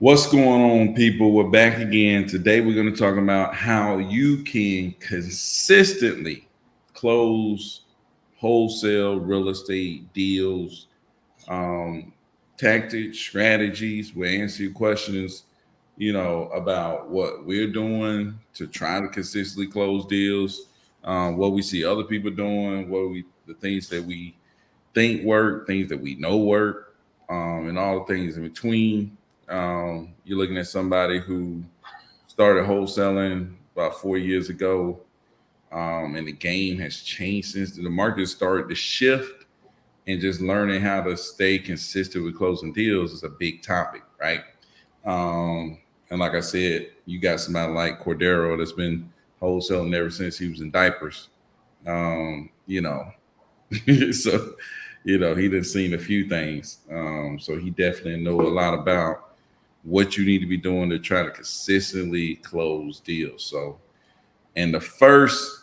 What's going on, people? We're back again. Today, we're going to talk about how you can consistently close wholesale real estate deals, um, tactics, strategies. We'll answer your questions, about what we're doing to try to consistently close deals, what we see other people doing, the things that we think work, things that we know work, and all the things in between. You're looking at somebody who started wholesaling about 4 years ago, and the game has changed since the market started to shift. And just learning how to stay consistent with closing deals is a big topic, right? And like I said, you got somebody like Cordero that's been wholesaling ever since he was in diapers. Um, you know, so he done seen a few things. So he definitely know a lot about what you need to be doing to try to consistently close deals. So, and the first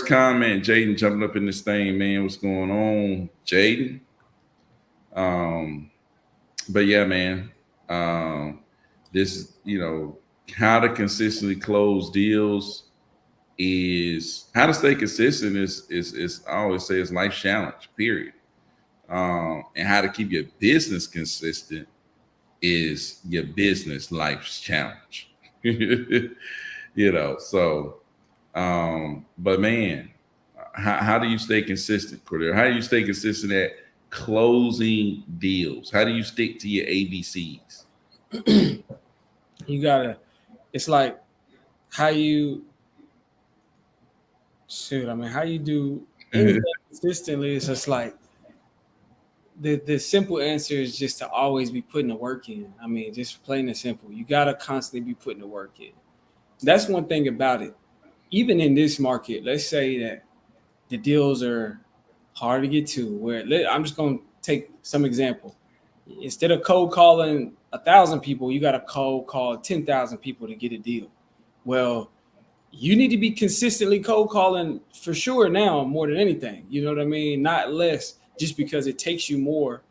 comment, Jaden jumping up in this thing, man, what's going on, Jaden? Um, but yeah, man, this how to consistently close deals is how to stay consistent is I always say it's life challenge, period. And how to keep your business consistent is your business life's challenge. So but man, how do you stay consistent, Cordero? How do you stay consistent at closing deals? How do you stick to your ABCs? You gotta, it's like how you how you do anything consistently. It's just like the simple answer is just to always be putting the work in. I mean, just plain and simple. You gotta constantly be putting the work in. That's one thing about it. Even in this market, let's say that the deals are hard to get to. I'm just gonna take some example. Instead of cold calling 1,000 people, you got to cold call 10,000 people to get a deal. Well, you need to be consistently cold calling for sure now more than anything. You know what I mean? Not less, just because it takes you more.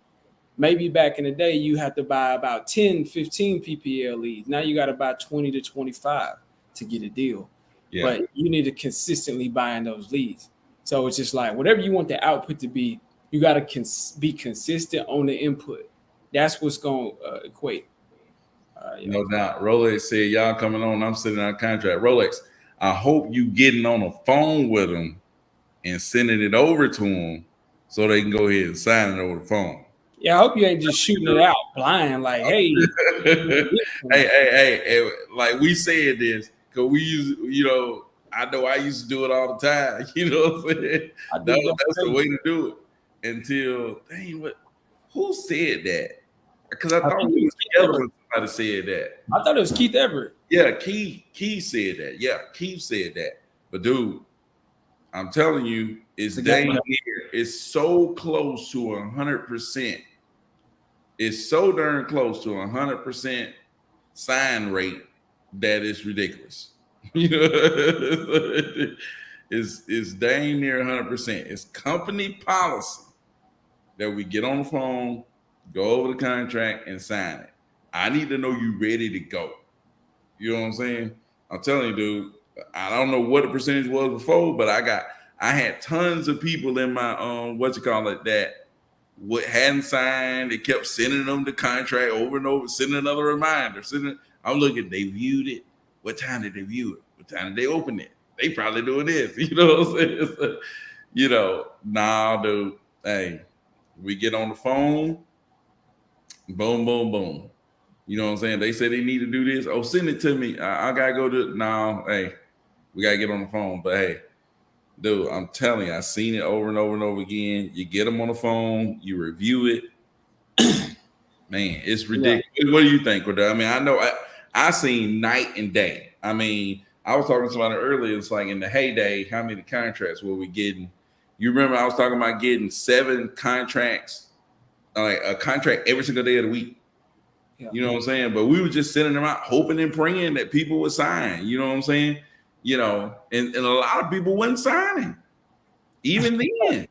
Maybe back in the day, you had to buy about 10, 15 PPL leads. Now you got to buy 20 to 25 to get a deal. Yeah. But you need to consistently buying those leads. So it's just like whatever you want the output to be, you got to be consistent on the input. That's what's going to equate. No doubt. Rolex said, y'all coming on. I'm sitting on contract. Rolex, I hope you getting on the phone with them and sending it over to them so they can go ahead and sign it over the phone. Yeah, I hope you ain't just shooting it out blind. Like, hey, hey, like we said this because we use, I know I used to do it all the time. You know what I'm saying? That's the way to do it. Until, dang, who said that? Because I thought we was together when somebody said that. I thought it was Keith Everett. Yeah, Keith said that. Yeah, Keith said that. But dude, I'm telling you, it's dang near. It's so close to 100%. It's so darn close to 100% sign rate that it's ridiculous. It's dang near 100%. It's company policy that we get on the phone, go over the contract, and sign it. I need to know you ready to go. You know what I'm saying? I'm telling you, dude. I don't know what the percentage was before, but I had tons of people in my that what hadn't signed. They kept sending them the contract over and over, sending another reminder. I'm looking. They viewed it. What time did they view it? What time did they open it? They probably doing this. You know what I'm saying? Nah, dude. Hey, we get on the phone. Boom, boom, boom. You know what I'm saying? They said they need to do this. Oh, send it to me. I gotta go to. No, hey, we gotta get on the phone. But hey, dude, I'm telling you, I've seen it over and over and over again. You get them on the phone, you review it. Man, it's ridiculous. Yeah. What do you think, Cordell? I mean, I know I seen night and day. I mean, I was talking to somebody earlier. It's like in the heyday, how many contracts were we getting? You remember I was talking about getting 7 contracts, like a contract every single day of the week. Yeah. You know what I'm saying? But we were just sending them out, hoping and praying that people would sign. You know what I'm saying? And a lot of people weren't signing, even then.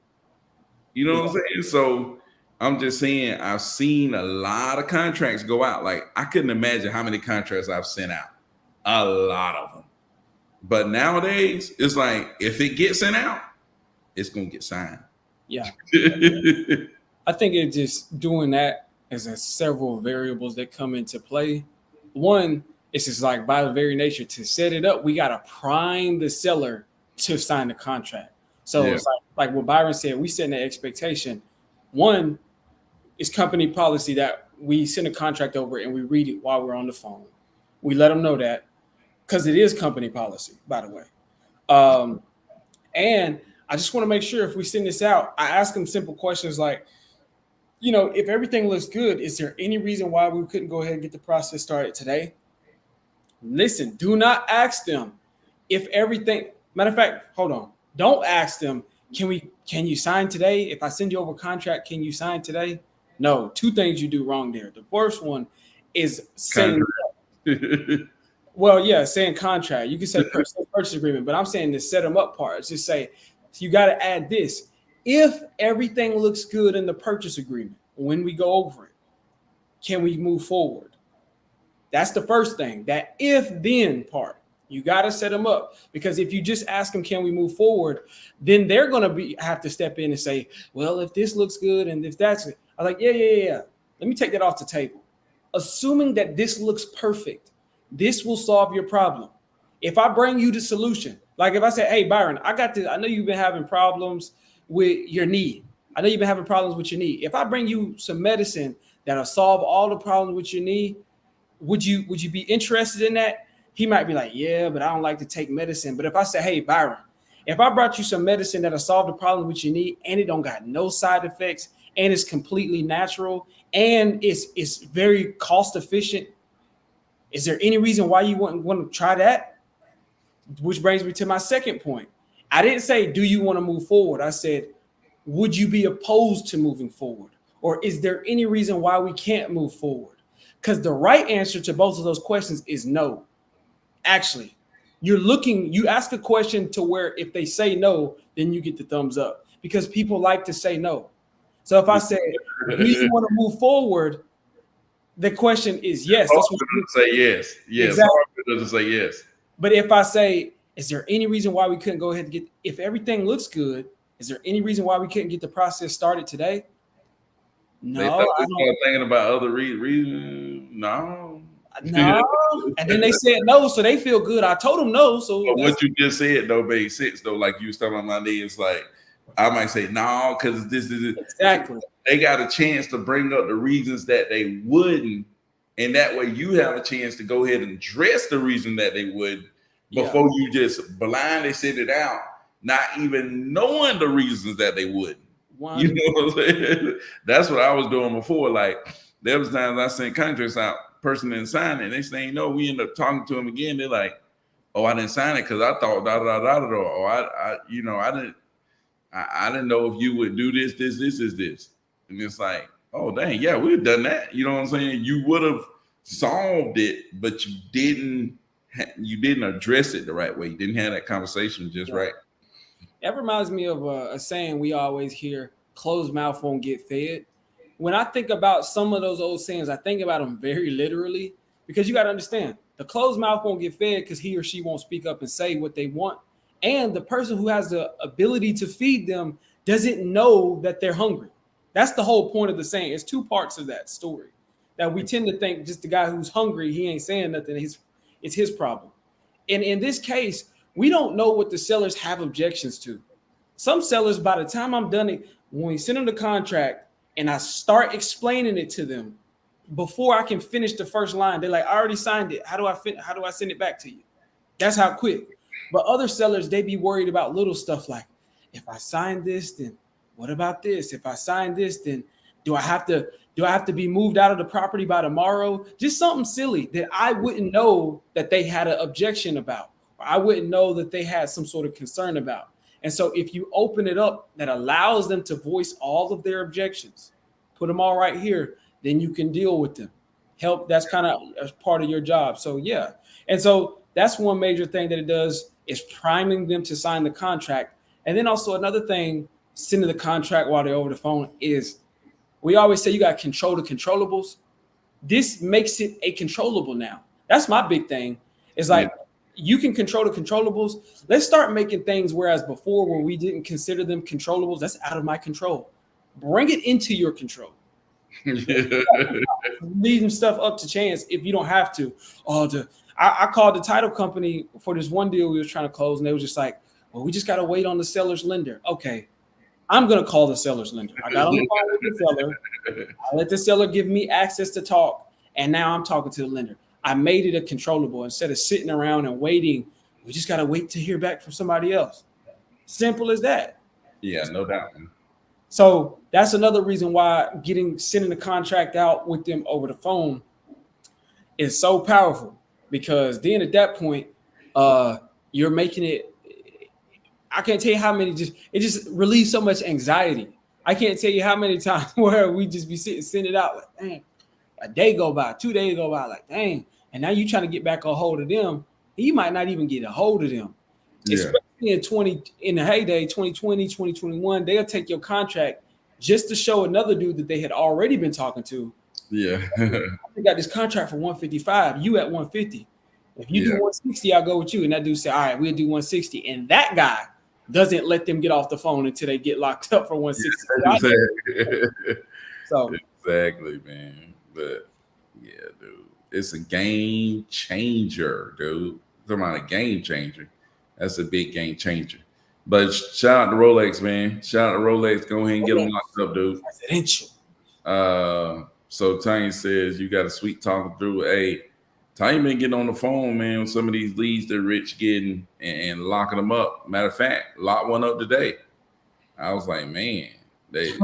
You know what I'm saying? So, I'm just saying I've seen a lot of contracts go out. Like I couldn't imagine how many contracts I've sent out. A lot of them. But nowadays, it's like if it gets sent out, it's gonna get signed. Yeah. I think it's just doing that as a several variables that come into play. One, it's just like by the very nature to set it up, we gotta prime the seller to sign the contract. So Yeah. it's like what Byron said, we set an expectation. One, it's company policy that we send a contract over and we read it while we're on the phone. We let them know that because it is company policy, by the way. And I just want to make sure if we send this out, I ask them simple questions like, if everything looks good, is there any reason why we couldn't go ahead and get the process started today? Listen, do not ask them if everything, matter of fact, hold on. Don't ask them, can you sign today? If I send you over a contract, can you sign today? No, two things you do wrong there. The first one is saying, well, yeah, saying contract. You can say purchase agreement, but I'm saying the set them up part. It's just say, you got to add this. If everything looks good in the purchase agreement, when we go over it, can we move forward? That's the first thing. That if then part. You got to set them up, because if you just ask them, can we move forward? Then they're going to have to step in and say, well, if this looks good and if that's it. I'm like, yeah. Let me take that off the table. Assuming that this looks perfect, this will solve your problem. If I bring you the solution, like if I say, hey, Byron, I got this. I know you've been having problems with your knee. If I bring you some medicine that'll solve all the problems with your knee, would you be interested in that? He might be like, yeah, but I don't like to take medicine. But if I say, hey, Byron, if I brought you some medicine that'll solve the problem with your knee and it don't got no side effects and it's completely natural and it's very cost efficient, is there any reason why you wouldn't want to try that? Which brings me to my second point. I didn't say, do you want to move forward? I said, would you be opposed to moving forward? Or is there any reason why we can't move forward? Because the right answer to both of those questions is no. Actually, you ask a question to where if they say no, then you get the thumbs up, because people like to say no. So if I say, do you want to move forward? The question is yes. That's what I'm say yes. Yes. Exactly. Doesn't say yes. But if I say, is there any reason why we couldn't go ahead and if everything looks good, is there any reason why we couldn't get the process started today? No. I start thinking about other reasons. No. And then they said no, so they feel good. I told them no. So what you just said though made sense though. Like you was talking about my knee, it's like I might say no because this is exactly. They got a chance to bring up the reasons that they wouldn't, and that way you have a chance to go ahead and address the reason that they would before you just blindly send it out, not even knowing the reasons that they wouldn't. You know what I'm saying? That's what I was doing before. Like there was times I sent contracts out. Person didn't sign it. Next thing you know, we end up talking to them again. They're like, "Oh, I didn't sign it because I thought da da da da da." Oh, I didn't know if you would do this. And it's like, oh dang, yeah, we've done that. You know what I'm saying? You would have solved it, but you didn't address it the right way. You didn't have that conversation just right. That reminds me of a saying we always hear: "Closed mouth won't get fed." When I think about some of those old sayings, I think about them very literally, because you got to understand the closed mouth won't get fed because he or she won't speak up and say what they want. And the person who has the ability to feed them doesn't know that they're hungry. That's the whole point of the saying. It's two parts of that story that we tend to think just the guy who's hungry, he ain't saying nothing. It's his problem. And in this case, we don't know what the sellers have objections to. Some sellers, by the time I'm done it, when we send them the contract, and I start explaining it to them before I can finish the first line, they're like, I already signed it. How do I send it back to you? That's how quick. But other sellers, they be worried about little stuff like, if I sign this, then what about this? If I sign this, then do I have to be moved out of the property by tomorrow? Just something silly that I wouldn't know that they had an objection about, or I wouldn't know that they had some sort of concern about. And so if you open it up that allows them to voice all of their objections, put them all right here, then you can deal with them. Help, that's kind of as part of your job. So yeah. And so that's one major thing that it does is priming them to sign the contract. And then also another thing, sending the contract while they're over the phone is We always say you got to control the controllables. This makes it a controllable now. That's my big thing. It's like you can control the controllables. Let's start making things whereas before where we didn't consider them controllables, that's out of my control. Bring it into your control. Leaving stuff up to chance if you don't have to. I called the title company for this one deal we were trying to close, and they were just like, well, we just got to wait on the seller's lender. Okay, I'm going to call the seller's lender. I got on the phone with the seller. I let the seller give me access to talk, and now I'm talking to the lender. I made it a controllable instead of sitting around and waiting. We just got to wait to hear back from somebody else. Simple as that. Yeah, no doubt. So that's another reason why sending the contract out with them over the phone is so powerful, because then at that point, you're making it. I can't tell you how many it just relieves so much anxiety. I can't tell you how many times where we just be send it out like, dang, a day go by, 2 days go by, like, dang, and now you trying to get back a hold of them. You might not even get a hold of them. Yeah. Especially in the heyday, 2020, 2021, they'll take your contract just to show another dude that they had already been talking to. Yeah. I got this contract for 155, you at 150. If you do 160, I'll go with you. And that dude said, all right, we'll do 160. And that guy doesn't let them get off the phone until they get locked up for 160. So exactly, man. But yeah, dude, it's a game changer, dude. Talking about a game changer. That's a big game changer. But shout out to Rolex, man. Shout out to Rolex. Go ahead and get them locked up, dude. Presidential. So Tanya says you got a sweet talking through. Hey, Tanya been getting on the phone, man, with some of these leads that Rich getting and locking them up. Matter of fact, locked one up today. I was like, man, they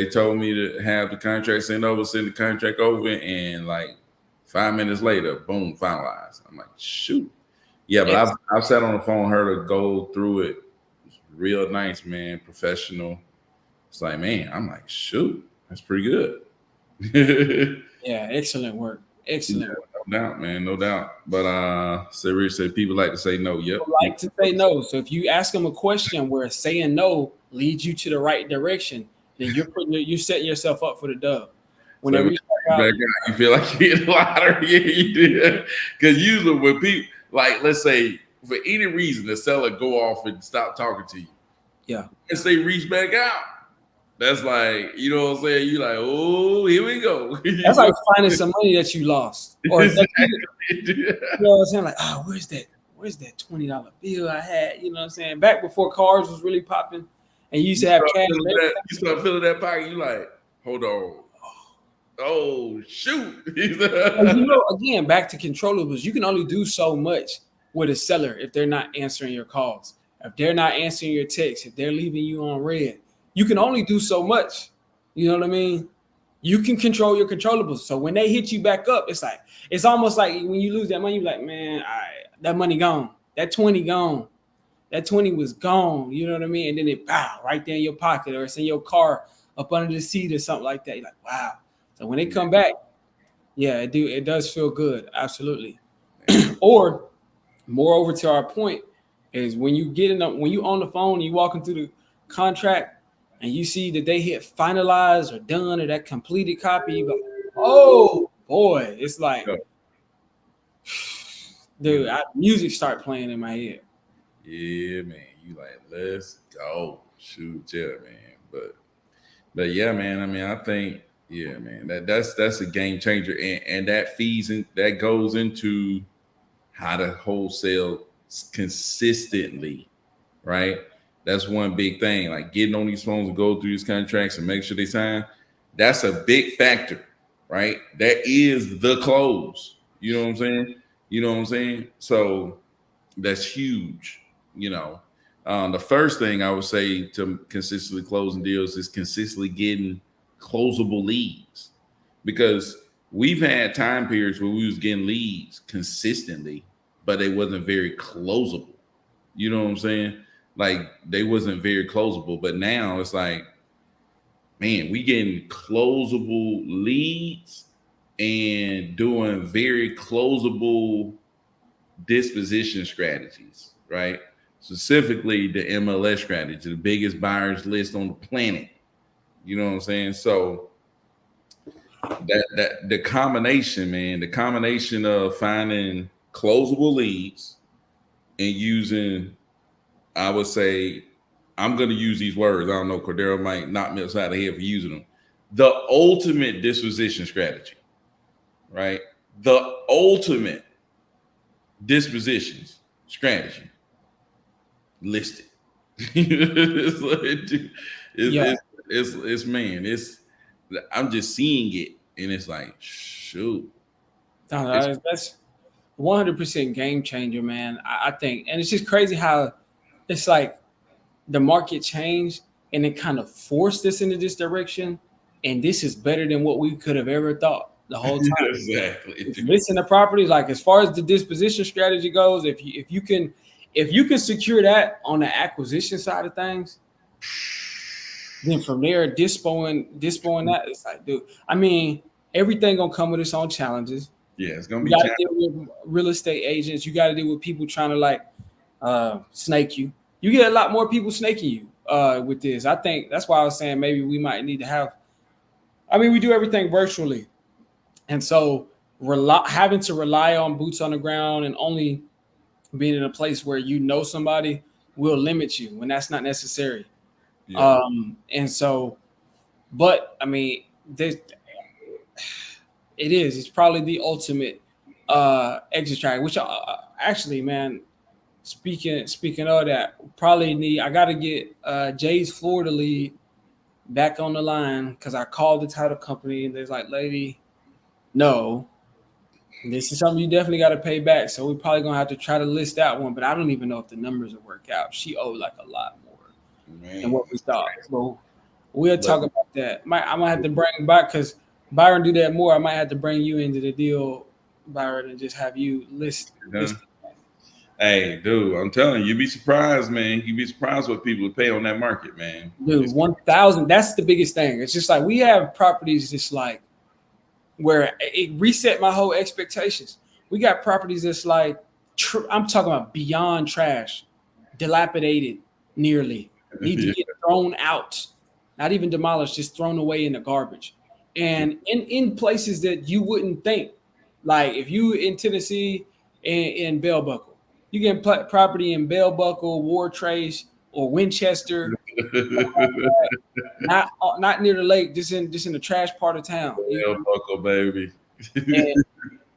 told me to have the contract send the contract over, and like 5 minutes later, boom, finalized. I'm like, shoot. Yeah, but I've sat on the phone, heard her go through it. It's real nice, man, professional. It's like, man, I'm like, shoot, that's pretty good. Yeah, excellent work. Excellent. Yeah, no doubt, man, no doubt. But Rich said people like to say no. Yep. People like to say no. So if you ask them a question where saying no leads you to the right direction, then you're setting yourself up for the dub. Whenever you feel like you're in the lottery, you do. Because usually when people, like, let's say for any reason the seller go off and stop talking to you, yeah, once they reach back out, that's like, you know what I'm saying? You're like, oh, here we go. That's like finding some money that you lost, or you know what I'm saying? Like, oh, where's that $20 bill I had? You know what I'm saying? Back before cars was really popping, and you used to have cash. You start feeling that pocket. You like, hold on. Oh, shoot. Again, back to controllables. You can only do so much with a seller if they're not answering your calls, if they're not answering your texts, if they're leaving you on red. You can only do so much. You know what I mean? You can control your controllables. So when they hit you back up, it's almost like when you lose that money, you're like, man, that money gone. That 20 gone. That 20 was gone. You know what I mean? And then it right there in your pocket, or it's in your car up under the seat or something like that. You're like, wow. So when they come back, yeah, it does feel good. Absolutely. Or moreover to our point is when you on the phone, you walking through the contract and you see that they hit finalized or done or that completed copy, you go, oh boy, it's like, dude, music start playing in my head. Yeah, man. You like, let's go. Shoot, yeah, man. But yeah, man. I mean, I think, yeah, man, that's a game changer, and that feeds in, that goes into how to wholesale consistently, right? That's one big thing. Like getting on these phones and go through these contracts and make sure they sign. That's a big factor, right? That is the close. You know what I'm saying? You know what I'm saying? So that's huge. You know, the first thing I would say to consistently closing deals is consistently getting closable leads, because we've had time periods where we was getting leads consistently, but they wasn't very closable. You know what I'm saying? Like they wasn't very closable, but now it's like, man, we getting closable leads and doing very closable disposition strategies, right? Specifically the MLS strategy, the biggest buyers list on the planet. You know what I'm saying? So that the combination, man, the combination of finding closable leads and using, I would say, I'm going to use these words. I don't know, Cordero might knock me upside the head for using them. The ultimate disposition strategy, right? The ultimate dispositions strategy listed. it's, like, Yeah. it's man, it's I'm just seeing it and it's like, shoot. That's 100% game changer, man. I think, and it's just crazy how it's like the market changed and it kind of forced us into this direction. And this is better than what we could have ever thought the whole time. Exactly. Listen to properties, like as far as the disposition strategy goes, if you can secure that on the acquisition side of things, then from there dispoing that, it's like, dude, I mean, everything gonna come with its own challenges. Yeah, it's gonna You be got to deal with real estate agents. You got to deal with people trying to like snake you. You get a lot more people snaking you with this. I think that's why I was saying maybe we might need to have. I mean, we do everything virtually, and so having to rely on boots on the ground and only being in a place where you know somebody will limit you when that's not necessary. yeah. And so, but I mean, it's probably the ultimate exit strategy. Which actually, man, speaking of that, I got to get Jay's Florida lead back on the line because I called the title company and there's like, lady, no, this is something you definitely got to pay back. So we're probably gonna have to try to list that one, but I don't even know if the numbers will work out. She owed like a lot more than what we thought. So we'll talk about that. I might have to bring back because Byron do that more. I might have to bring you into the deal, Byron, and just have you list. Hey, dude, I'm telling you, you'd be surprised, man. You'd be surprised what people would pay on that market, man. Dude, 1,000. That's the biggest thing. It's just like we have properties just like where it reset my whole expectations. We got properties that's like I'm talking about beyond trash, dilapidated, nearly need to get thrown out, not even demolished, just thrown away in the garbage, and in places that you wouldn't think. Like if you in Tennessee in Bell Buckle, you get property in Bell Buckle, War Trace, or Winchester, not near the lake, just in the trash part of town. Bell Buckle, baby.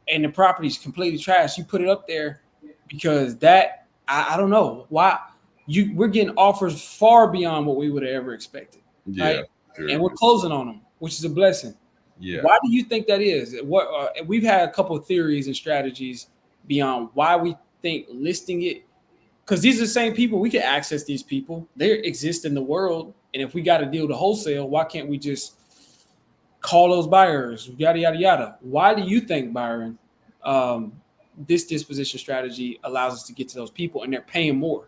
and the property's completely trash. You put it up there because that I don't know why we're getting offers far beyond what we would have ever expected. Yeah, right? sure. And we're closing on them, which is a blessing. Yeah. Why do you think that is? What we've had a couple of theories and strategies beyond why we think listing it, because these are the same people. We can access these people. They exist in the world, and if we got to deal to wholesale, why can't we just call those buyers? Yada yada yada. Why do you think, Byron, this disposition strategy allows us to get to those people, and they're paying more?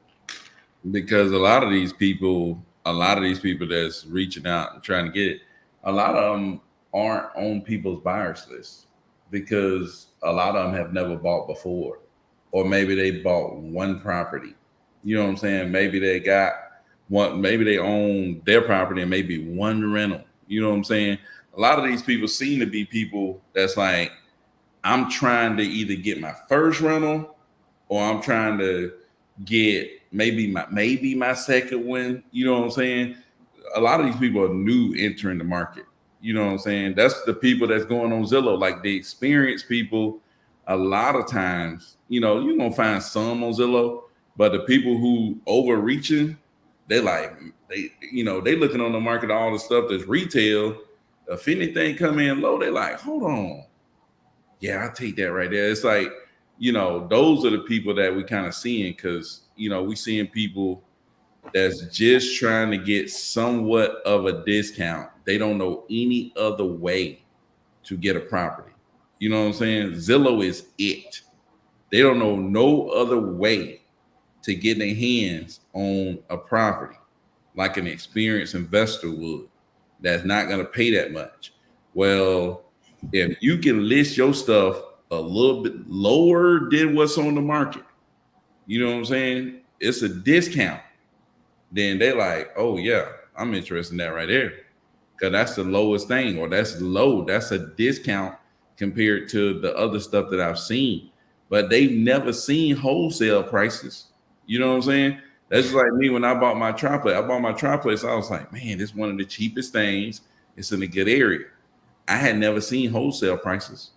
Because a lot of these people that's reaching out and trying to get it, a lot of them aren't on people's buyers list because a lot of them have never bought before, or maybe they bought one property. You know what I'm saying? Maybe they got one, maybe they own their property and maybe one rental. You know what I'm saying? A lot of these people seem to be people that's like, I'm trying to either get my first rental or I'm trying to get maybe my second one. You know what I'm saying? A lot of these people are new entering the market. You know what I'm saying? That's the people that's going on Zillow. Like the experienced people, a lot of times, you're gonna find some on Zillow, but the people who overreaching, they looking on the market, all the stuff that's retail. If anything come in low, they like, hold on. Yeah, I'll take that right there. It's like, those are the people that we kind of seeing because, we seeing people that's just trying to get somewhat of a discount. They don't know any other way to get a property. You know what I'm saying? Zillow is it. They don't know no other way to get their hands on a property like an experienced investor would that's not going to pay that much. Well, if you can list your stuff a little bit lower than what's on the market, you know what I'm saying? It's a discount. Then they're like, oh yeah, I'm interested in that right there. because that's the lowest thing, or that's low. That's a discount compared to the other stuff that I've seen. But they've never seen wholesale prices. You know what I'm saying? That's like me when I bought my triplex. I bought my triplex. I was like, man, this is one of the cheapest things. It's in a good area. I had never seen wholesale prices.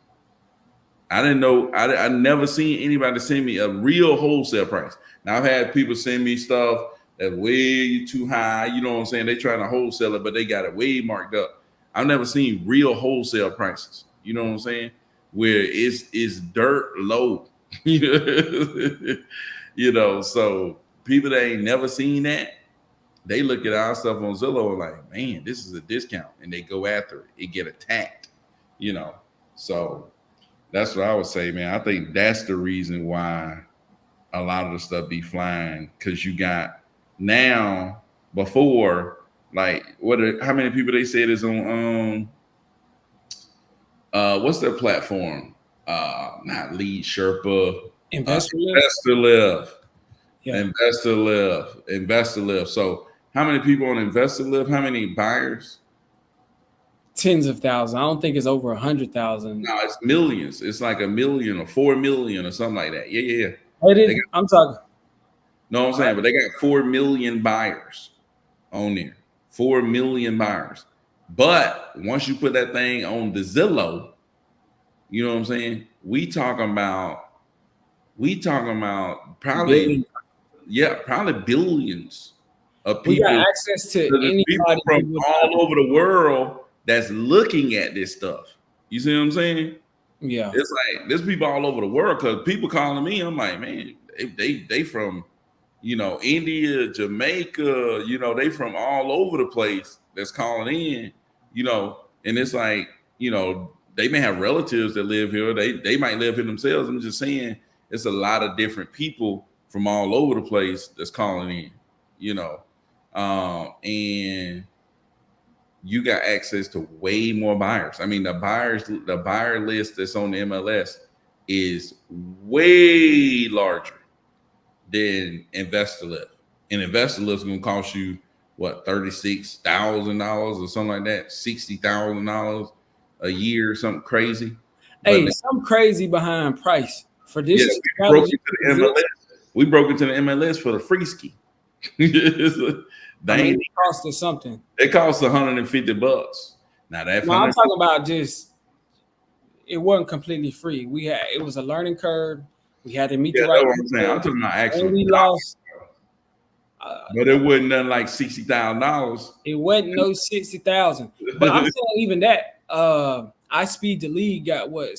I didn't know. I never seen anybody send me a real wholesale price. Now I've had people send me stuff that's way too high. You know what I'm saying? They trying to wholesale it, but they got it way marked up. I've never seen real wholesale prices. You know what I'm saying? Where it's dirt low. You know, so people that ain't never seen that, they look at our stuff on Zillow and like, man, this is a discount, and they go after it. It get attacked. You know, so that's what I would say, man. I think that's the reason why a lot of the stuff be flying, because you got now before, like, how many people they said is on what's their platform? Not Lead Sherpa, Investor Live. Yeah. Investor Live. So how many people on Investor Live? How many buyers? Tens of thousands. I don't think it's over 100,000. No, it's millions. It's like 1 million or 4 million or something like that. Yeah. I'm talking. No, I'm saying, but they got 4 million buyers on there. 4 million buyers. But once you put that thing on the Zillow, you know what I'm saying? We talking about probably probably billions of people. We got access to anybody people from all over the world that's looking at this stuff. You see what I'm saying? Yeah. It's like there's people all over the world, because people calling me. I'm like, man, they from, you know, India, Jamaica, you know, they from all over the place that's calling in, you know, and it's like, you know, they may have relatives that live here. They might live here themselves. I'm just saying it's a lot of different people from all over the place that's calling in, you know, and you got access to way more buyers. I mean, the buyer list that's on the MLS is way larger than Investor Live. And Investor Live is going to cost you what, $36,000 or something like that, $60,000 a year, something crazy. Hey, some crazy behind price for this. Yeah, we broke into the MLS for the free ski. It cost us something. It cost $150. Now that I'm talking about just, it wasn't completely free. It was a learning curve. We had to meet the right. That's what I'm saying. I'm talking about actually. And we lost. But it wasn't nothing like $60,000. It wasn't no 60,000. But I'm saying even that. iSpeed the Lead got what,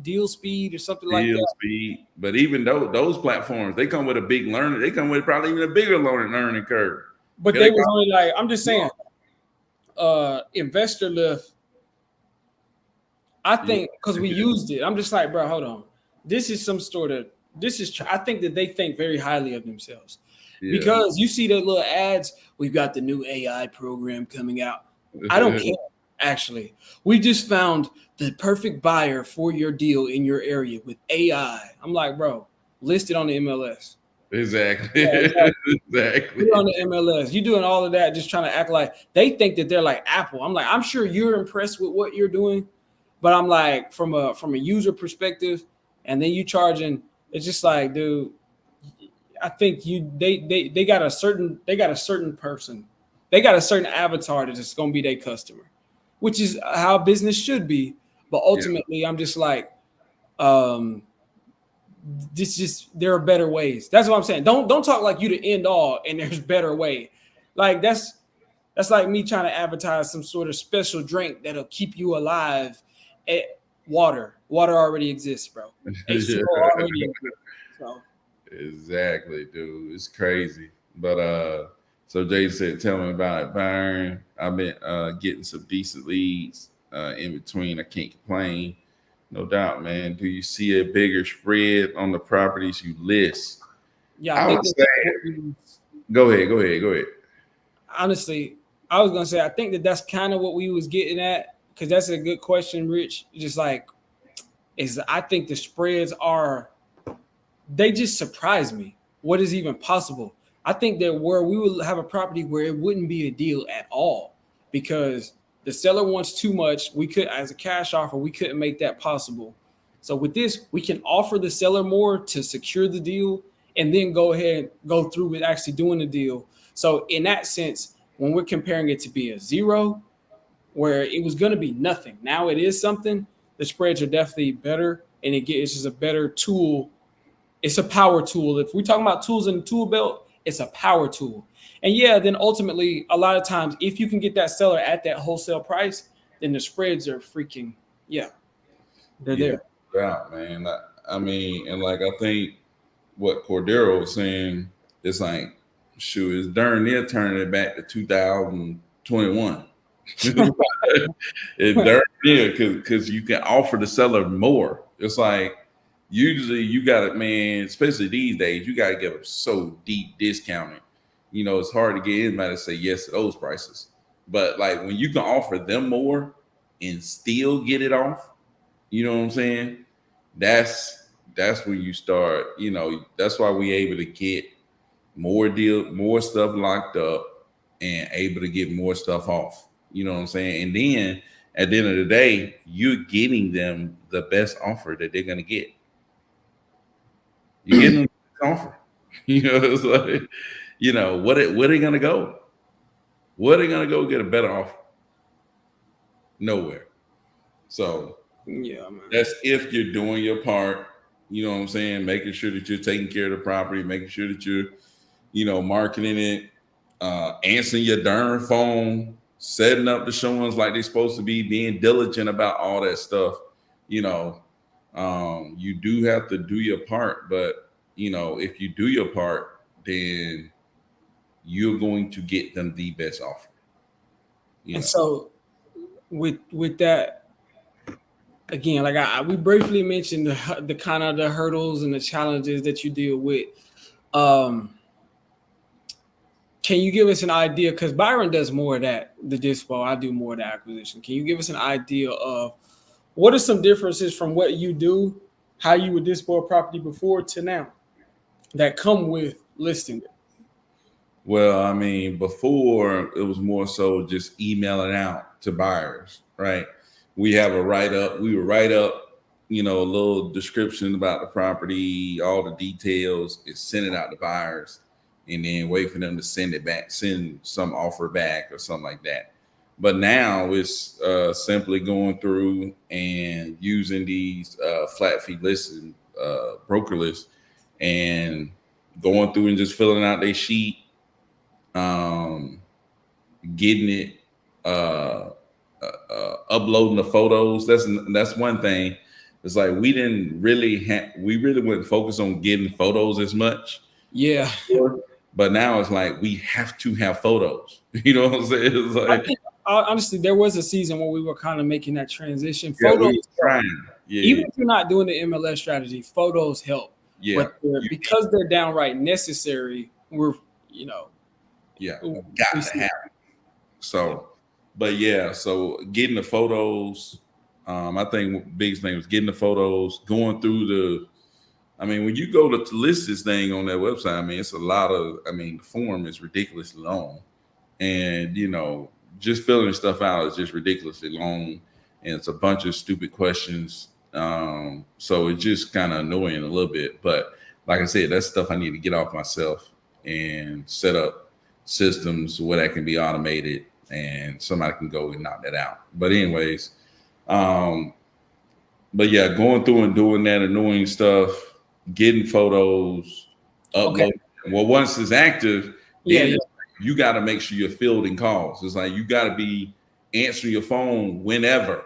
Deal Speed or something like that. Deal Speed. But even though those platforms, they come with a big learning. They come with probably even a bigger learning curve. But they was only like, I'm just saying, Investor Lift, I think, because we used it, I'm just like, bro, hold on. This is some sort of, I think that they think very highly of themselves. Yeah. Because you see the little ads, we've got the new AI program coming out. I don't care, actually. We just found the perfect buyer for your deal in your area with AI. I'm like, bro, list it on the MLS. Exactly. Yeah, exactly. You're on the MLS. You're doing all of that, just trying to act like they think that they're like Apple. I'm like, I'm sure you're impressed with what you're doing, but I'm like, from a user perspective, and then you charging, it's just like, dude, I think they got a certain person, they got a certain avatar that's just gonna be their customer, which is how business should be. But ultimately, I'm just like, there are better ways. That's what I'm saying. Don't talk like you the end all and there's better way. Like that's like me trying to advertise some sort of special drink that'll keep you alive. Water already exists, bro. Already exists, so. Exactly, dude. It's crazy. But so Jay said, tell me about it, Byron. I've been getting some decent leads in between. I can't complain. No doubt, man. Do you see a bigger spread on the properties you list? Yeah, I would say. Go ahead. Honestly, I was gonna say I think that's kind of what we was getting at, because that's a good question, Rich. Just like, I think the spreads they just surprise me. What is even possible? I think that where we would have a property where it wouldn't be a deal at all, because The seller wants too much. We could, as a cash offer, we couldn't make that possible. So with this, we can offer the seller more to secure the deal and then go ahead and go through with actually doing the deal. So in that sense, when we're comparing it to be a zero, where it was going to be nothing, now it is something, the spreads are definitely better, and it's just a better tool. It's a power tool. If we're talking about tools in the tool belt, it's a power tool. And yeah, then ultimately, a lot of times, if you can get that seller at that wholesale price, then the spreads are freaking, they're there. Yeah, man. I mean, and like I think what Cordero was saying, it's like, shoot, it's darn near turning it back to 2021. It's darn near because you can offer the seller more. It's like usually you got it, man, especially these days, you got to get them so deep discounted. It's hard to get anybody to say yes to those prices. But like when you can offer them more and still get it off, you know what I'm saying? That's when you start, that's why we able to get more stuff locked up and able to get more stuff off. You know what I'm saying? And then at the end of the day, you're getting them the best offer that they're gonna get. You're getting them the best offer. It's like, where they gonna go? Where they gonna go get a better offer? Nowhere. So yeah, man. That's if you're doing your part, you know what I'm saying? Making sure that you're taking care of the property, making sure that you're, marketing it, answering your darn phone, setting up the showings like they're supposed to be, being diligent about all that stuff. You do have to do your part, but if you do your part, then you're going to get them the best offer. So with that, again, like we briefly mentioned the kind of the hurdles and the challenges that you deal with. Can you give us an idea? Because Byron does more of that, the dispo. I do more of the acquisition. Can you give us an idea of what are some differences from what you do, how you would dispo a property before to now, that come with listing it? Well, I mean, before it was more so just emailing out to buyers, right? We have a write-up. We would write up, a little description about the property, all the details, and send it out to buyers, and then wait for them to send it back, send some offer back or something like that. But now it's simply going through and using these flat fee listing broker lists and going through and just filling out their sheet, getting it, uploading the photos. That's one thing. It's like we really wouldn't focus on getting photos as much. Yeah. But now it's like we have to have photos. You know what I'm saying? It's like, honestly, there was a season where we were kind of making that transition. Yeah, photos, even if you're not doing the MLS strategy, photos help. Yeah, but because they're downright necessary, we're got to have it. So, but yeah, so getting the photos. I think the biggest thing was getting the photos, going through when you go to list this thing on their website, it's a lot of, the form is ridiculously long. And, just filling stuff out is just ridiculously long. And it's a bunch of stupid questions. So it's just kind of annoying a little bit. But like I said, that's stuff I need to get off myself and set up systems where that can be automated and somebody can go and knock that out. But anyways, but yeah, going through and doing that annoying stuff, getting photos, uploading. Okay. Well, once it's active, you got to make sure you're fielding calls. It's like you got to be answering your phone whenever.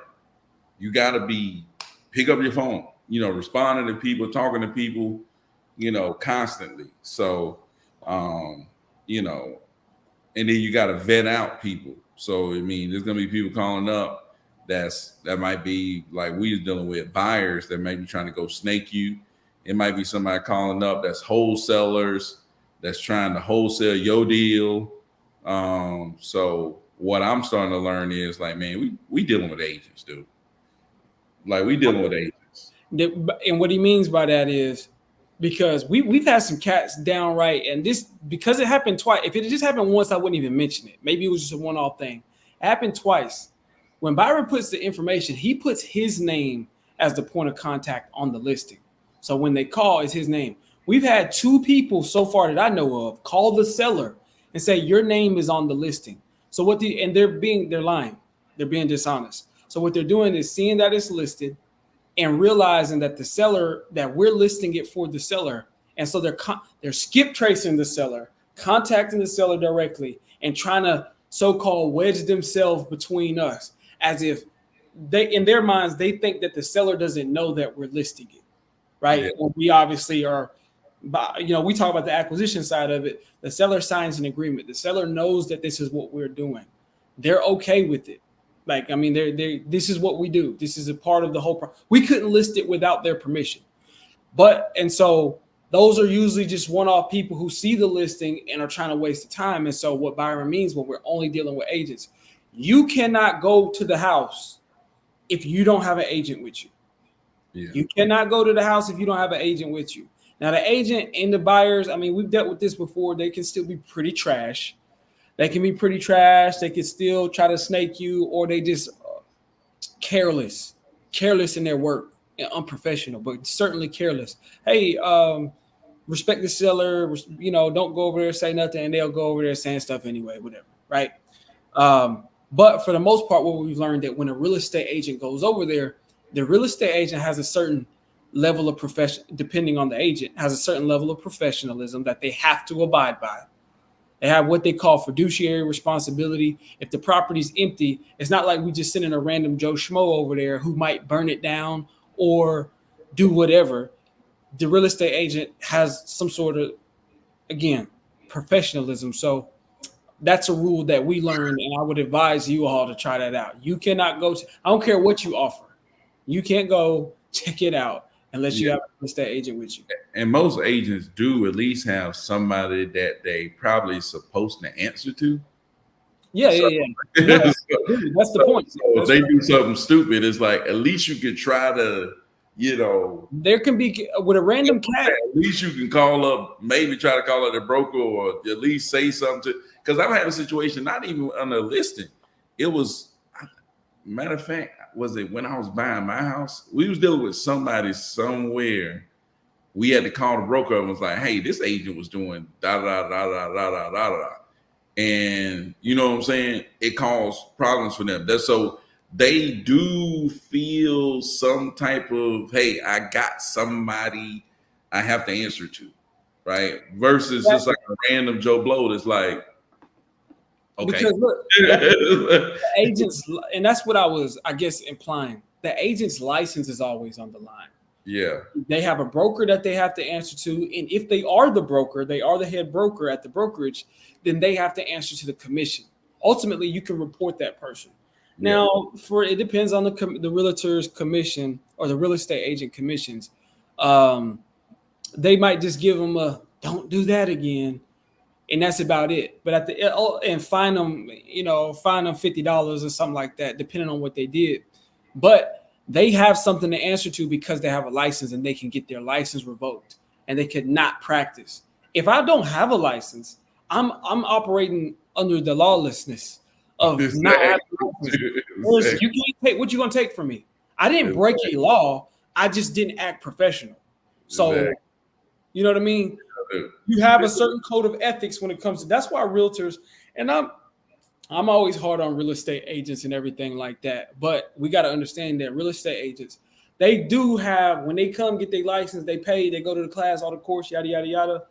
You got to be pick up your phone, responding to people, talking to people, constantly. So, and then you got to vet out people. So, there's going to be people calling up that might be like we was dealing with buyers that may be trying to go snake you. It might be somebody calling up that's wholesalers that's trying to wholesale your deal. So what I'm starting to learn is like, man, we dealing with agents, dude. Like we dealing with agents. And what he means by that is because we've had some cats downright, and this because it happened twice. If it just happened once, I wouldn't even mention it. Maybe it was just a one-off thing. It happened twice. when Byron puts the information, he puts his name as the point of contact on the listing. So when they call, it's his name. We've had 2 people so far that I know of call the seller and say your name is on the listing. So they're lying, they're being dishonest. So what they're doing is seeing that it's listed and realizing that the seller, that we're listing it for the seller, and so they're skip tracing the seller, contacting the seller directly, and trying to so-called wedge themselves between us, as if in their minds they think that the seller doesn't know that we're listing it, right? Yeah. Well, we obviously are. We talk about the acquisition side of it. The seller signs an agreement. The seller knows that this is what we're doing. They're okay with it. Like, I mean, this is what we do. This is a part of the whole we couldn't list it without their permission. And so those are usually just one-off people who see the listing and are trying to waste the time. And so what Byron means when we're only dealing with agents, you cannot go to the house if you don't have an agent with you. Yeah. You cannot go to the house if you don't have an agent with you. Now, the agent and the buyers, I mean, we've dealt with this before. They can still be pretty trash. They can be pretty trash. They can still try to snake you, or they just careless in their work and unprofessional, but certainly careless. Hey, respect the seller, don't go over there, say nothing, and they'll go over there saying stuff anyway, whatever, right? But for the most part, what we've learned that when a real estate agent goes over there, the real estate agent has a certain level of profession, depending on the agent, has a certain level of professionalism that they have to abide by. They have what they call fiduciary responsibility. If the property's empty, it's not like we just sending a random Joe Schmo over there who might burn it down or do whatever. The real estate agent has some sort of, again, professionalism. So that's a rule that we learned, and I would advise you all to try that out. You cannot go I don't care what you offer. You can't go check it out unless you have a real estate agent with you. And most agents do at least have somebody that they probably supposed to answer to. Yeah. That's the point. So if they do something stupid, it's like at least you can try to, there can be with a random cat. At least you can call up, maybe try to call up the broker, or at least say something. Because I've had a situation, not even on a listing. It was, matter of fact, was it when I was buying my house? We was dealing with somebody somewhere. We had to call the broker and was like, hey, this agent was doing da da da da da da da da. And you know what I'm saying? It caused problems for them. So they do feel some type of, hey, I got somebody I have to answer to, right? Versus just like a random Joe Blow that's like, okay. Because look, the agents, and that's what I was, I guess, implying. The agent's license is always on the line. Yeah. They have a broker that they have to answer to. And if they are the broker, they are the head broker at the brokerage, then they have to answer to the commission. Ultimately, you can report that person. Yeah. Now, it depends on the realtor's commission or the real estate agent commissions. They might just give them don't do that again. And that's about it. But fine them $50 or something like that, depending on what they did. But they have something to answer to because they have a license, and they can get their license revoked, and they could not practice. If I don't have a license, I'm operating under the lawlessness of not having a license. You can't take what you're gonna take from me. I didn't break a law. I just didn't act professional. So you know what I mean? You have a certain code of ethics when it comes to. That's why realtors, and I'm always hard on real estate agents and everything like that. But we got to understand that real estate agents, they do have, when they come get their license, they pay, they go to the class, all the course, yada yada yada.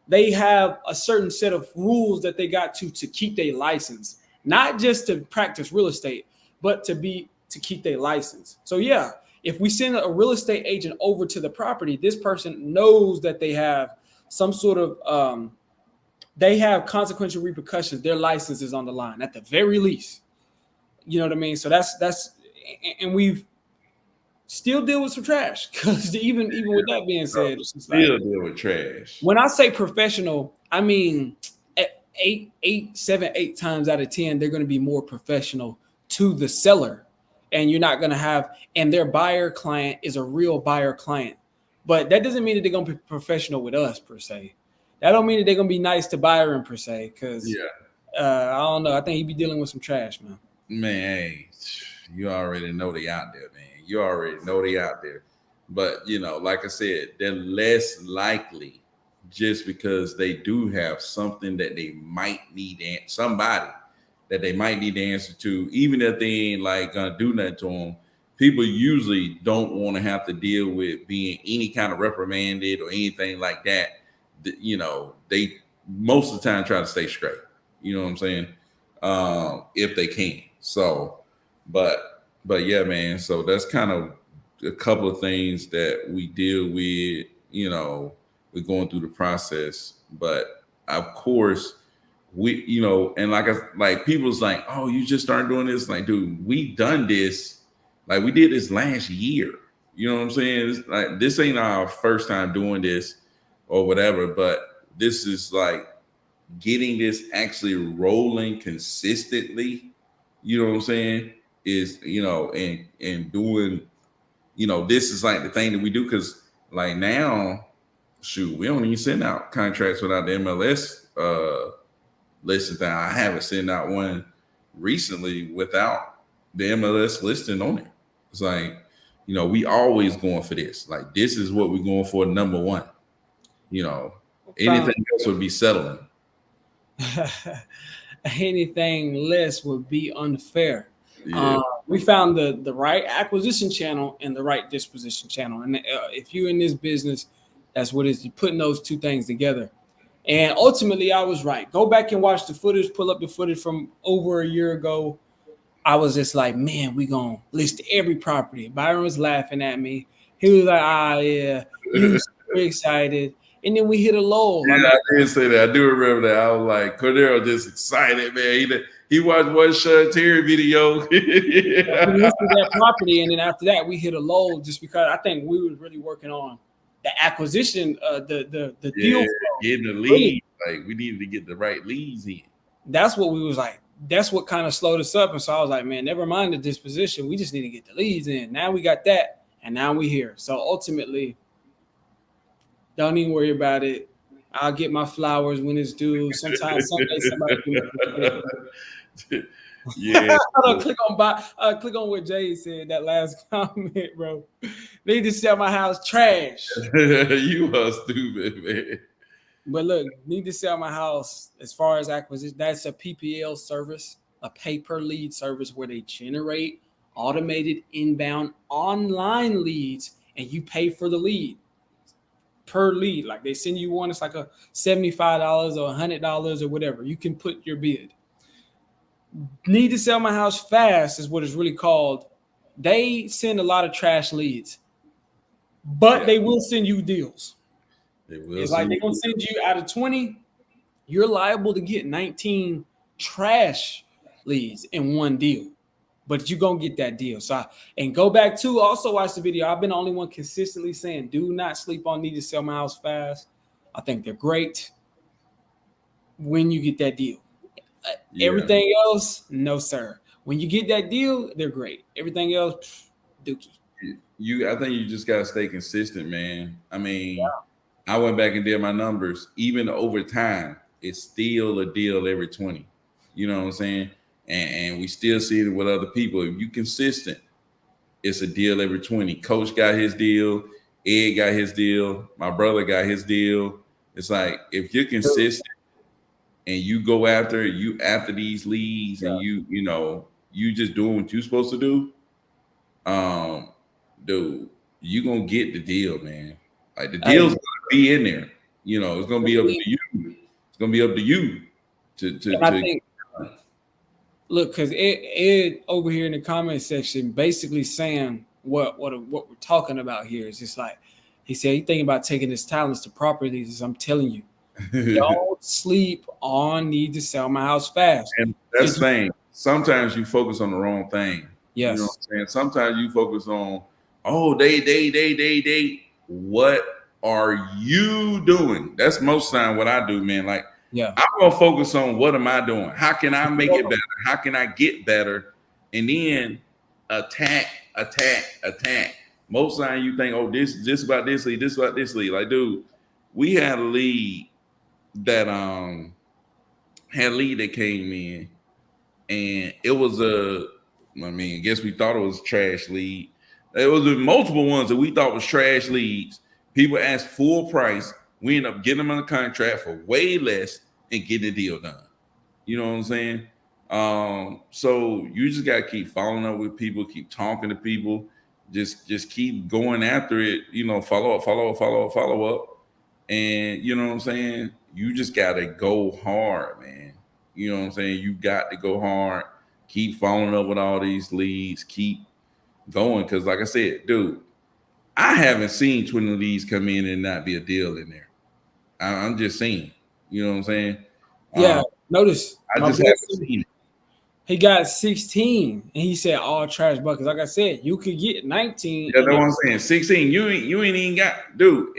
They have a certain set of rules that they got to keep their license, not just to practice real estate, but to keep their license. So yeah, if we send a real estate agent over to the property, this person knows that they have some sort of they have consequential repercussions. Their license is on the line at the very least. You know what I mean? So that's and we've still deal with some trash, because even with that being said, still deal with trash. When I say professional, I mean eight times out of 10, they're going to be more professional to the seller, and you're not going to have, and their buyer client is a real buyer client. But that doesn't mean that they're going to be professional with us, per se. That don't mean that they're going to be nice to Byron, per se, because I don't know. I think he'd be dealing with some trash, man. Man, You already know they out there, man. You already know they out there. But like I said, they're less likely just because they do have something that they might need somebody that they might need the answer to, even if they ain't like gonna do nothing to them. People usually don't want to have to deal with being any kind of reprimanded or anything like that. They most of the time try to stay straight. You know what I'm saying? If they can. So, but yeah, man. So that's kind of a couple of things that we deal with. We're going through the process, but of course, and like people's like, oh, you just started doing this. Like, dude, we done this. Like, we did this last year. You know what I'm saying? It's like, this ain't our first time doing this or whatever, but this is like getting this actually rolling consistently. You know what I'm saying? Is and doing, this is like the thing that we do, because like now, shoot, we don't even send out contracts without the MLS listing thing. I haven't sent out one recently without the MLS listing on it. It's like, we always going for this. Like, this is what we're going for, number one. Anything else would be settling. Anything less would be unfair. Yeah. We found the right acquisition channel and the right disposition channel. And if you're in this business, that's what it is. You're putting those two things together. And ultimately, I was right. Go back and watch the footage, pull up the footage from over a year ago. I was just like, man, we going to list every property. Byron was laughing at me. He was like, yeah. He was super excited. And then we hit a lull. Yeah, I did say that. I do remember that. I was like, Cordero just excited, man. He watched one Sean Terry video. We listed that property, and then after that, we hit a lull just because I think we were really working on the acquisition, the deal. Getting the lead. Like, we needed to get the right leads in. That's what we was like. That's what kind of slowed us up. And so I was like, man, never mind the disposition. We just need to get the leads in. Now we got that, and now we here. So ultimately, don't even worry about it. I'll get my flowers when it's due. Sometimes someday somebody. Yeah. Click on what Jay said, that last comment, bro. Need to sell my house. Trash. You are stupid, man. But look, need to sell my house. As far as acquisition, that's a PPL service, a pay-per-lead service where they generate automated inbound online leads, and you pay for the lead per lead. Like, they send you one, it's like a $75 or $100 or whatever. You can put your bid. Need to sell my house fast is what it's really called. They send a lot of trash leads, but they will send you deals. It's like they're going to send you out of 20, you're liable to get 19 trash leads in one deal, but you're going to get that deal. So, and go back to also watch the video. I've been the only one consistently saying, do not sleep on Need to Sell My House Fast. I think they're great when you get that deal. Everything else, no, sir. When you get that deal, they're great. Everything else, dookie. I think you just got to stay consistent, man. I mean, I went back and did my numbers. Even over time, it's still a deal every 20. You know what I'm saying? And we still see it with other people. If you consistent, it's a deal every 20. Coach got his deal. Ed got his deal. My brother got his deal. It's like, if you're consistent and you go after these leads, and you just doing what you're supposed to do, dude, you're going to get the deal, man. Like, the deal's going to be in there. It's going to be up to you. It's going to be up to you to look, because Ed over here in the comment section basically saying what we're talking about here is just like, he said he thinking about taking his talents to properties. I'm telling you, don't sleep on Need to Sell My House Fast. And that's the thing. Sometimes you focus on the wrong thing. Yes. You know what I'm saying? Sometimes you focus on, they. What are you doing? That's most of the time what I do, man. Like, I'm gonna focus on what am I doing? How can I make it better? How can I get better? And then attack. Most of the time you think, oh, this about this lead, this about this lead. Like, dude, we had a lead that came in, and it was I mean, I guess we thought it was trash lead. There was multiple ones that we thought was trash leads. People asked full price. We end up getting them on a contract for way less and getting the deal done. You know what I'm saying? So you just gotta keep following up with people, keep talking to people, just keep going after it. You know, follow up, and you know what I'm saying. You just gotta go hard, man. You know what I'm saying. You got to go hard. Keep following up with all these leads. Keep going, because like I said, dude, I haven't seen 20 leads come in and not be a deal in there. I'm just saying. You know what I'm saying? Yeah. Notice I just haven't seen it. He got 16, and he said all trash buckets. Like I said, you could get 19. Yeah, that's what I'm saying. 16. You ain't even got, dude.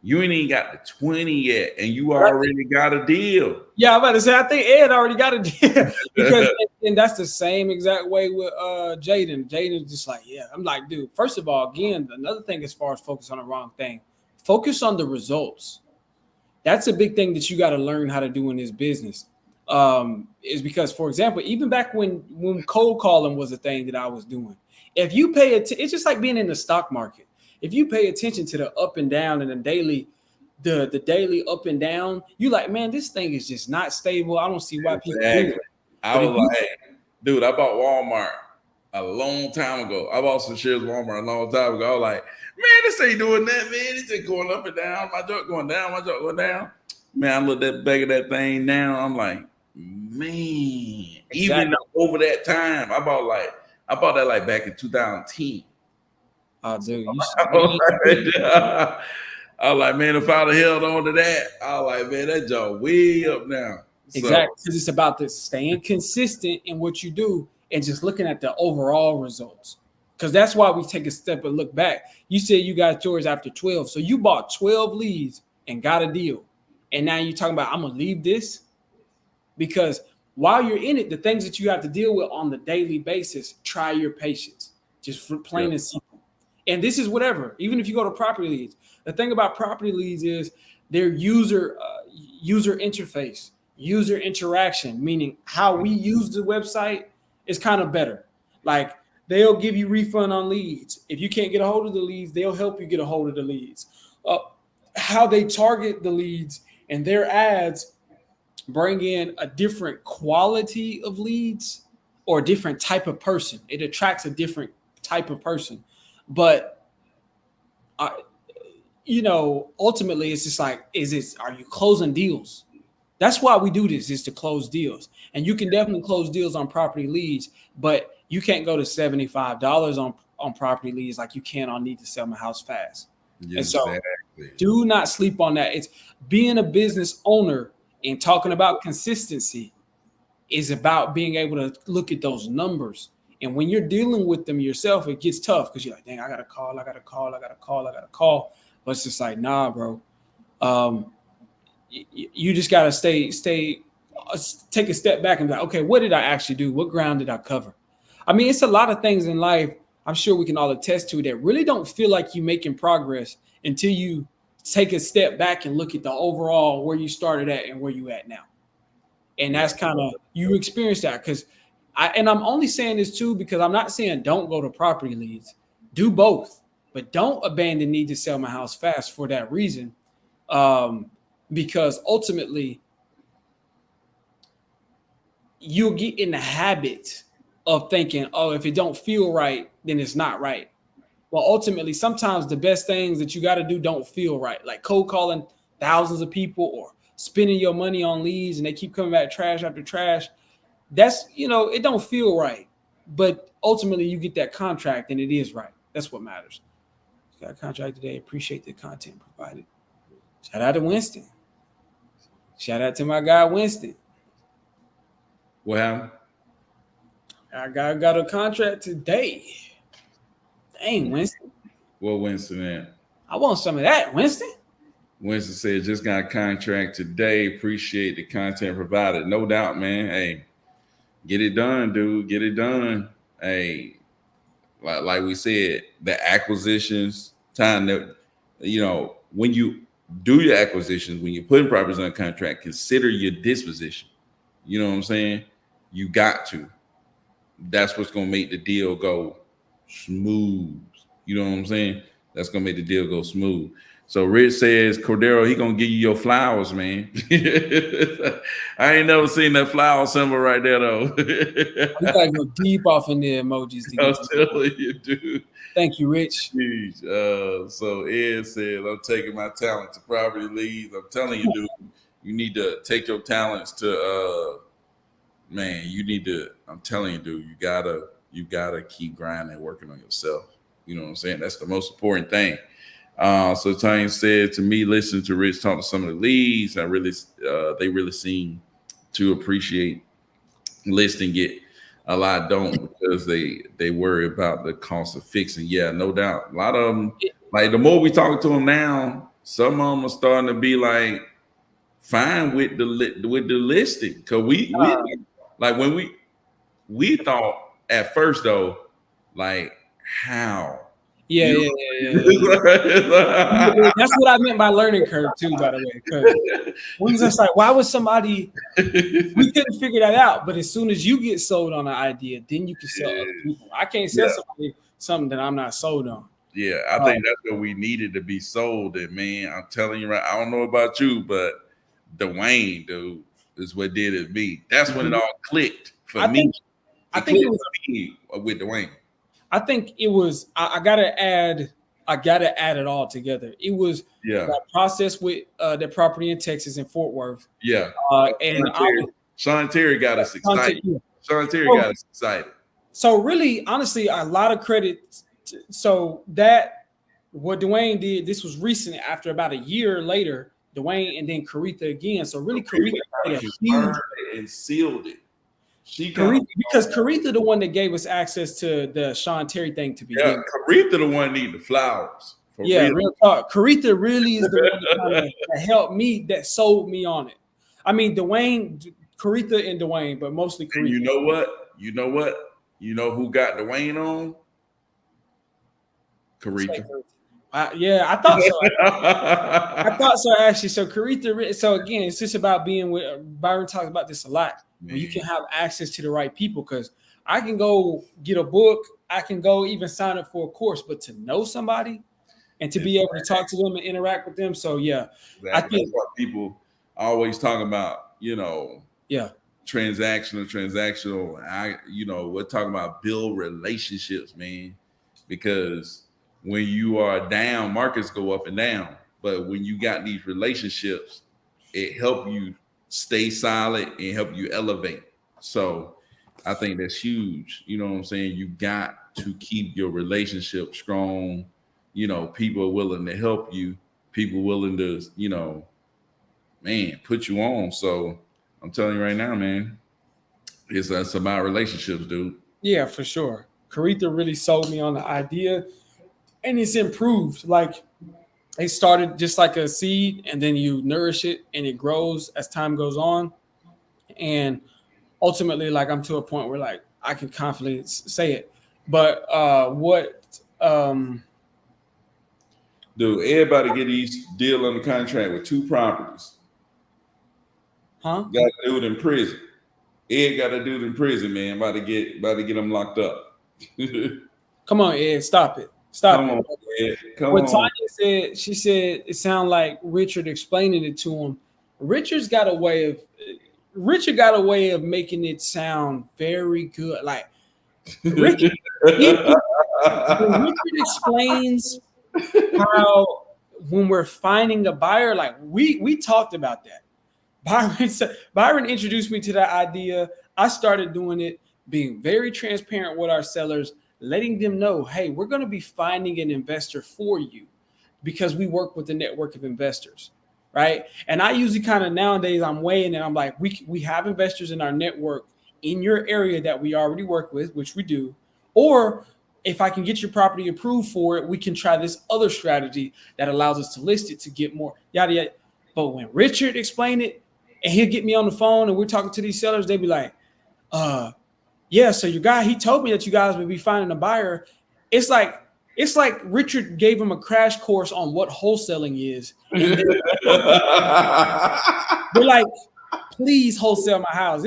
You ain't even got the 20 yet, and you already got a deal. Yeah, I'm about to say, I think Ed already got a deal. Because, and that's the same exact way with Jaden. Jaden's just like, yeah. I'm like, dude, first of all, again, another thing as far as focus on the wrong thing, focus on the results. That's a big thing that you got to learn how to do in this business. Is because, for example, even back when cold calling was a thing that I was doing, if you pay attention, it's just like being in the stock market. If you pay attention to the up and down and the daily up and down, you like, man, this thing is just not stable. I don't see why people do it. I was like, dude, I bought Walmart a long time ago. I bought some shares of Walmart a long time ago. I was like, man, this ain't doing that, man. It's just going up and down. My joke going down. My joke going down. Man, I looked at the back of that thing now. I'm like, man, even over that time, I bought that like back in 2010. Oh, dude, I was like, man, if I'd have held on to that, I was like, man, that job way up now. Exactly, because it's about this staying consistent in what you do and just looking at the overall results. Because that's why we take a step and look back. You said you got yours after 12, so you bought 12 leads and got a deal, and now you're talking about I'm gonna leave this. Because while you're in it, the things that you have to deal with on the daily basis, try your patience. Just for plain and simple. And this is whatever. Even if you go to property leads, the thing about property leads is their user interface, user interaction, meaning how we use the website is kind of better. Like they'll give you refund on leads. If you can't get a hold of the leads, they'll help you get a hold of the leads. How they target the leads and their ads bring in a different quality of leads or a different type of person. It attracts a different type of person. But, ultimately it's just like, are you closing deals? That's why we do this, is to close deals. And you can definitely close deals on property leads, but you can't go to $75 on property leads like you can on Need to Sell My House Fast. And so do not sleep on that. It's being a business owner and talking about consistency is about being able to look at those numbers. And when you're dealing with them yourself, it gets tough because you're like, dang, I got to call. But it's just like, nah, bro. You just got to take a step back and be like, okay, what did I actually do? What ground did I cover? I mean, it's a lot of things in life I'm sure we can all attest to that really don't feel like you're making progress until you take a step back and look at the overall where you started at and where you at now. And that's kind of, you experience that because I'm only saying this too, because I'm not saying don't go to property leads, do both, but don't abandon Need to Sell My House Fast for that reason. Because ultimately you'll get in the habit of thinking, oh, if it don't feel right, then it's not right. Well, ultimately, sometimes the best things that you got to do don't feel right. Like cold calling thousands of people or spending your money on leads and they keep coming back trash after trash. That's, it don't feel right. But ultimately, you get that contract and it is right. That's what matters. Got a contract today. Appreciate the content provided. Shout out to Winston. Shout out to my guy, Winston. What happened? I got a contract today. Dang, Winston. What Winston at? I want some of that, Winston. Winston said, just got a contract today. Appreciate the content provided. No doubt, man. Hey, get it done, dude. Get it done. Hey, like we said, the acquisitions, time that, when you do your acquisitions, when you're putting properties on contract, consider your disposition. You know what I'm saying? You got to. that's what's gonna make the deal go smooth. You know what I'm saying? That's gonna make the deal go smooth. So Rich says, Cordero, he gonna give you your flowers, man. I ain't never seen that flower symbol right there though. You gotta go deep off in the emojis to I'm get telling you, dude. Thank you, Rich. Jeez. So Ed says, I'm taking my talent to property leads. I'm telling you, dude, you need to take your talents to man, you need to, I'm telling you, dude, you gotta keep grinding, working on yourself. You know what I'm saying? That's the most important thing. So Tanya said to me, listen to Rich talk to some of the leads. They really seem to appreciate listing it. A lot don't, because they worry about the cost of fixing. Yeah, no doubt. A lot of them, like the more we talk to them now, some of them are starting to be like fine with the listing. Because we like when we thought at first though, like how. Yeah. That's what I meant by learning curve too, by the way. Because we was just like, why would somebody? We couldn't figure that out. But as soon as you get sold on an idea, then you can sell other people. I can't sell somebody something that I'm not sold on. Yeah, I think that's what we needed to be sold. And man, I'm telling you, right. I don't know about you, but Dwayne, dude, is what did it me. That's when it all clicked for me. I think it was with Dwayne. I think it was. I gotta add it all together. It was that process with the property in Texas and Fort Worth. Yeah, and Sean Terry got us excited. Sean Terry got us excited. So really, honestly, a lot of credit. So that what Dwayne did. This was recent. After about a year later, Dwayne and then Caretha again. So really, Caretha and sealed it. Because Caretha the one that gave us access to the Sean Terry thing to begin. Yeah, Caretha the one need the flowers. Real talk. Caretha really is the one that helped me, that sold me on it. I mean, Caretha and Dwayne, but mostly Caretha. And you know what? You know who got Dwayne on? Caretha. I thought so. I thought so actually. So Caretha. So again, it's just about being with. Byron talks about this a lot. When you can have access to the right people, because I can go get a book, I can go even sign up for a course, but to know somebody and to be able to talk to them and interact with them. So exactly. I think that's what people always talk about, transactional. We're talking about build relationships, man, because when you are down, markets go up and down, but when you got these relationships, it helps you stay solid and help you elevate. So I think that's huge. You know what I'm saying? You got to keep your relationship strong. People are willing to help you. People willing to, put you on. So I'm telling you right now, man, it's about relationships, dude. Yeah, for sure. Caretha really sold me on the idea, and it's improved. Like, it started just like a seed, and then you nourish it and it grows as time goes on. And ultimately, like, I'm to a point where like I can confidently say it. But dude, everybody get these deal under contract with 2 properties. Huh? Got a dude in prison. Ed got a dude in prison, man. About to get them locked up. Come on, Ed, stop it. Stop it. Come what on. Tanya said, she said it sounded like Richard explaining it to him. Richard got a way of making it sound very good. Like Richard explains how when we're finding a buyer, like we talked about that. Byron introduced me to that idea. I started doing it, being very transparent with our sellers, letting them know, hey, we're going to be finding an investor for you because we work with a network of investors, right? And I usually kind of nowadays I'm weighing and I'm like, we have investors in our network in your area that we already work with, which we do. Or if I can get your property approved for it, we can try this other strategy that allows us to list it to get more, yada, yada. But when Richard explained it and he'll get me on the phone and we're talking to these sellers, they'd be like, yeah, so your guy, he told me that you guys would be finding a buyer. It's like Richard gave him a crash course on what wholesaling is. And they're like, please wholesale my house.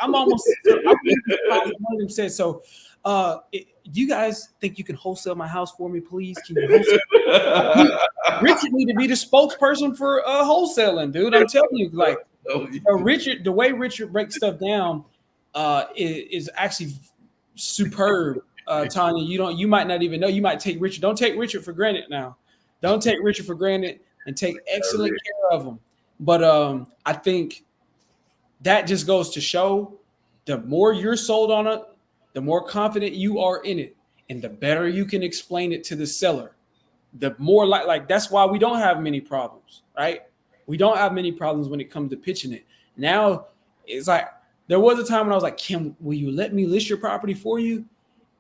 I'm almost surprised one of them said, so do you guys think you can wholesale my house for me, please? Can you wholesale? Richard need to be the spokesperson for wholesaling, dude. I'm telling you, like Richard, the way Richard breaks stuff down is actually superb. Tanya, you might not even know. You might take Richard. Don't take Richard for granted now. Don't take Richard for granted and take excellent care of him. But I think that just goes to show the more you're sold on it, the more confident you are in it, and the better you can explain it to the seller. The more like that's why we don't have many problems, right? We don't have many problems when it comes to pitching it. Now it's like there was a time when I was like, Kim, will you let me list your property for you?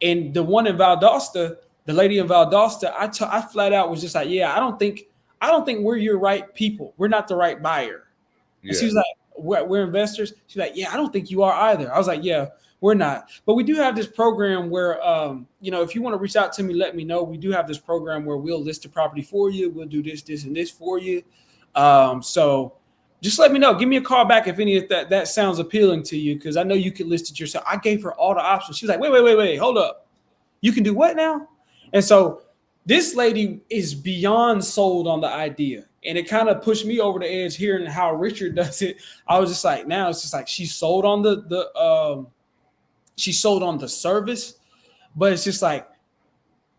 And the one in Valdosta, the lady in Valdosta, I flat out was just like, yeah, I don't think we're your right people. We're not the right buyer. Yeah. And she was like, we're investors. She's like, yeah, I don't think you are either. I was like, yeah, we're not. But we do have this program where, if you want to reach out to me, let me know. We do have this program where we'll list the property for you. We'll do this, and this for you. So just let me know. Give me a call back if any of that sounds appealing to you, because I know you could list it yourself. I gave her all the options. She was like, wait, hold up. You can do what now? And so this lady is beyond sold on the idea. And it kind of pushed me over the edge hearing how Richard does it. I was just like, now it's just like she's sold on she's sold on the service, but it's just like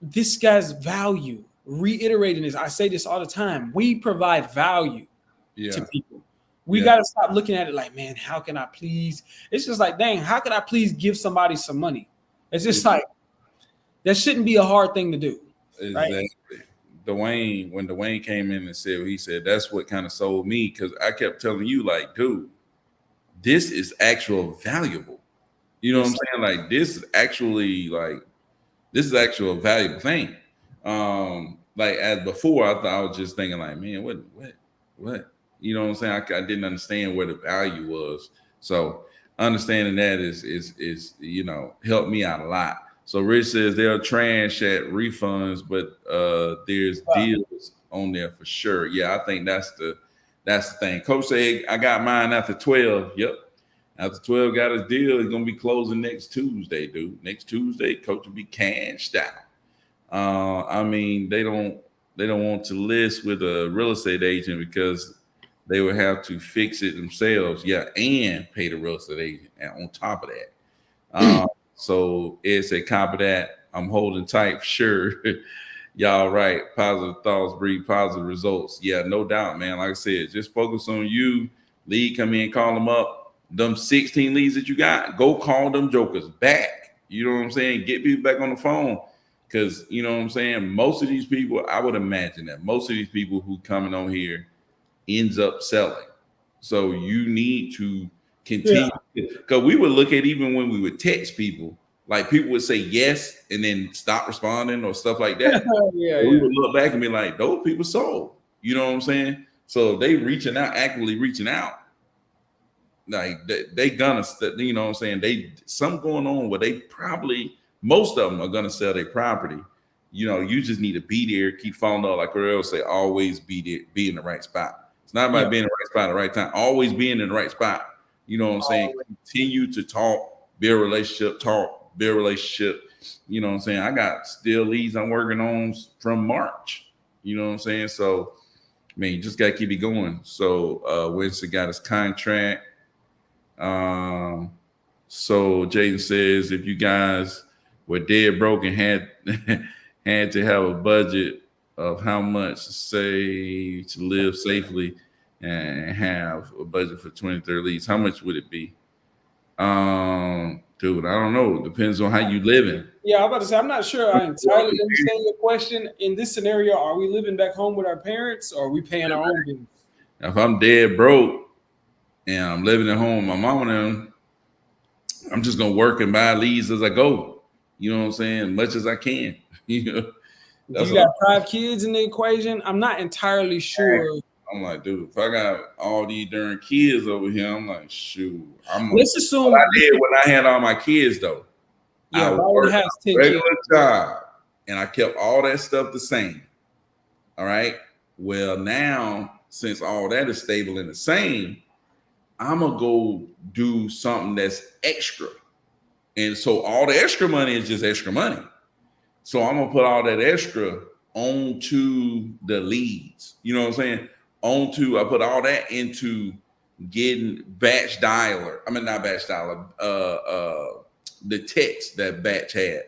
this guy's value. Reiterating this, I say this all the time. We provide value to people. We got to stop looking at it like, man, how can I please? It's just like, dang, how can I please give somebody some money? It's just like, that shouldn't be a hard thing to do. Exactly. Right? When Dwayne came in and said what he said, that's what kind of sold me, because I kept telling you, like, dude, this is actual valuable. You know what I'm saying? Like, this is actually a valuable thing. Like as before, I thought I was just thinking like, man, what? You know what I'm saying? I didn't understand where the value was. So understanding that is helped me out a lot. So Rich says they'll trash at refunds, but there's deals on there for sure. Yeah, I think that's the thing. Coach said I got mine after 12. Yep. After 12 got his deal. He's gonna be closing next Tuesday, dude. Next Tuesday, Coach will be cashed out. I mean, they don't want to list with a real estate agent because they would have to fix it themselves, and pay the real estate agent on top of that. So it's a copy of that. I'm holding tight for sure. Y'all right. Positive thoughts breed positive results. Yeah, no doubt, man. Like I said, just focus on you. Lead, come in, call them up. Them 16 leads that you got, go call them jokers back. You know what I'm saying? Get people back on the phone. Because, you know what I'm saying? Most of these people, I would imagine that most of these people who coming on here ends up selling. So you need to continue. Because we would look at, even when we would text people, like people would say yes and then stop responding or stuff like that. We would look back and be like, those people sold. You know what I'm saying? So they actively reaching out. Like they gonna, you know what I'm saying? They something going on where they probably, most of them are gonna sell their property. You know, you just need to be there, keep following up. Like Earl say, always be there, be in the right spot. It's not about being in the right spot at the right time. Always being in the right spot. You know what I'm saying? Continue to talk, build relationship. You know what I'm saying? I got still leads I'm working on from March. You know what I'm saying? So, I mean, you just gotta keep it going. So Winston got his contract. So Jaden says, if you guys were dead broke and had to have a budget of how much to save to live safely and have a budget for 23 leads, how much would it be? Dude, I don't know. It depends on how you living. Yeah, I'm about to say, I'm not sure I entirely understand your question. In this scenario, are we living back home with our parents or are we paying our own bills? If I'm dead broke and I'm living at home with my mom and them, I'm just gonna work and buy leads as I go. You know what I'm saying? Much as I can. You know. You got 5 kids in the equation? I'm not entirely sure. I'm like, dude, if I got all these darn kids over here, I'm like, shoot. Let's assume what I did when I had all my kids, though. Yeah, I worked a regular job, and I kept all that stuff the same. All right. Well, now since all that is stable and the same, I'm gonna go do something that's extra. And so all the extra money is just extra money. So I'm gonna put all that extra onto the leads. You know what I'm saying? I put all that into getting batch dialer. I mean not batch dialer, the text that batch had,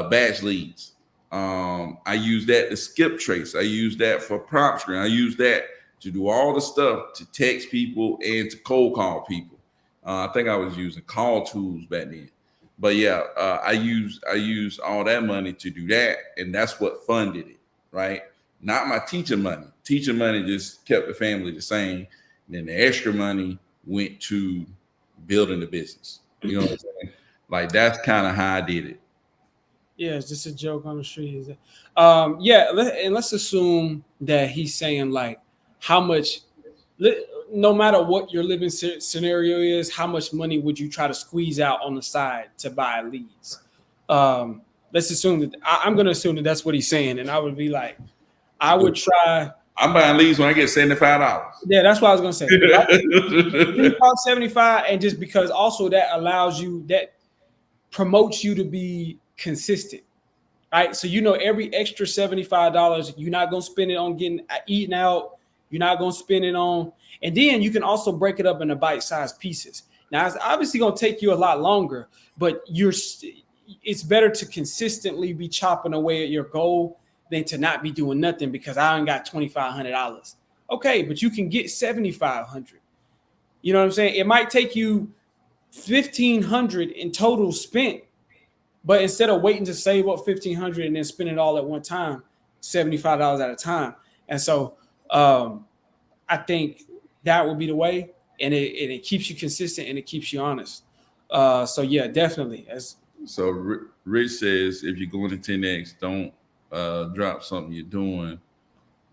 batch leads. I use that to skip trace. I use that for prompt screen. I use that to do all the stuff to text people and to cold call people. I think I was using call tools back then. But yeah, I use all that money to do that, and that's what funded it, right? Not my teaching money. Teaching money just kept the family the same. And then the extra money went to building the business. You know what I'm saying? Like that's kind of how I did it. Yeah, it's just a joke on the street. And let's assume that he's saying like how much, no matter what your living scenario is, how much money would you try to squeeze out on the side to buy leads? Let's assume that I'm going to assume that that's what he's saying, and I would be like, I would try. I'm buying leads when I get $75. Yeah, that's what I was going to say. 75, and just because also that allows you, that promotes you to be consistent, right? So every extra $75, you're not going to spend it on eating out. You're not going to spend it on, and then you can also break it up into bite-sized pieces. Now, it's obviously going to take you a lot longer, but it's better to consistently be chopping away at your goal than to not be doing nothing because I ain't got $2,500. Okay, but you can get $7,500. You know what I'm saying? It might take you $1,500 in total spent, but instead of waiting to save up $1,500 and then spend it all at one time, $75 at a time. And so I think that would be the way, and it keeps you consistent and it keeps you honest. So yeah, definitely. So Rich says if you're going to 10x, don't drop something you're doing.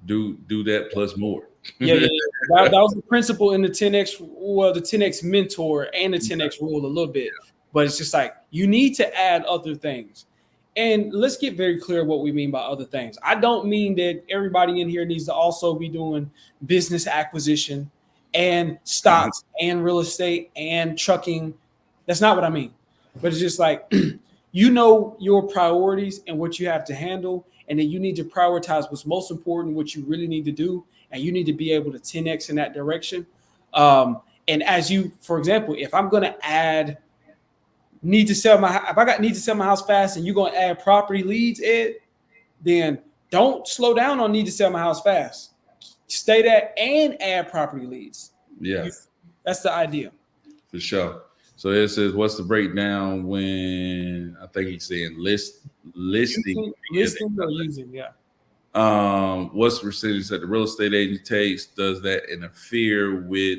Do that plus more. Yeah. That was the principle in the 10x, well, the 10x mentor and the 10x rule a little bit, but it's just like you need to add other things. And let's get very clear what we mean by other things. I don't mean that everybody in here needs to also be doing business acquisition and stocks and real estate and trucking. That's not what I mean. But it's just like, your priorities and what you have to handle. And then you need to prioritize what's most important, what you really need to do. And you need to be able to 10x in that direction. And as for example, if I'm going to add need to sell my house fast and you're going to add property leads, Ed, then don't slow down on need to sell my house fast. Stay there and add property leads. Yeah. That's the idea. For sure. So it says, what's the breakdown when I think he's saying listing or using, yeah. What's the percentage that the real estate agent takes? Does that interfere with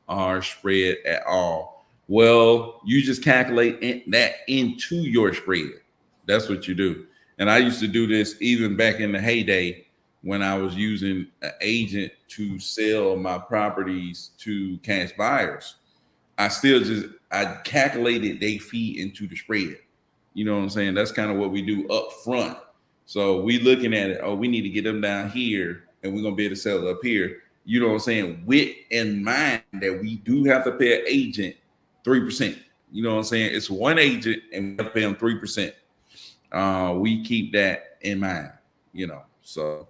our spread at all? Well, you just calculate that into your spread. That's what you do. And I used to do this even back in the heyday when I was using an agent to sell my properties to cash buyers. I calculated their fee into the spread. You know what I'm saying? That's kind of what we do up front. So we looking at it, we need to get them down here and we're going to be able to sell it up here. You know what I'm saying? With in mind that we do have to pay an agent 3%. You know what I'm saying? It's one agent and we have to pay them 3%. We keep that in mind, So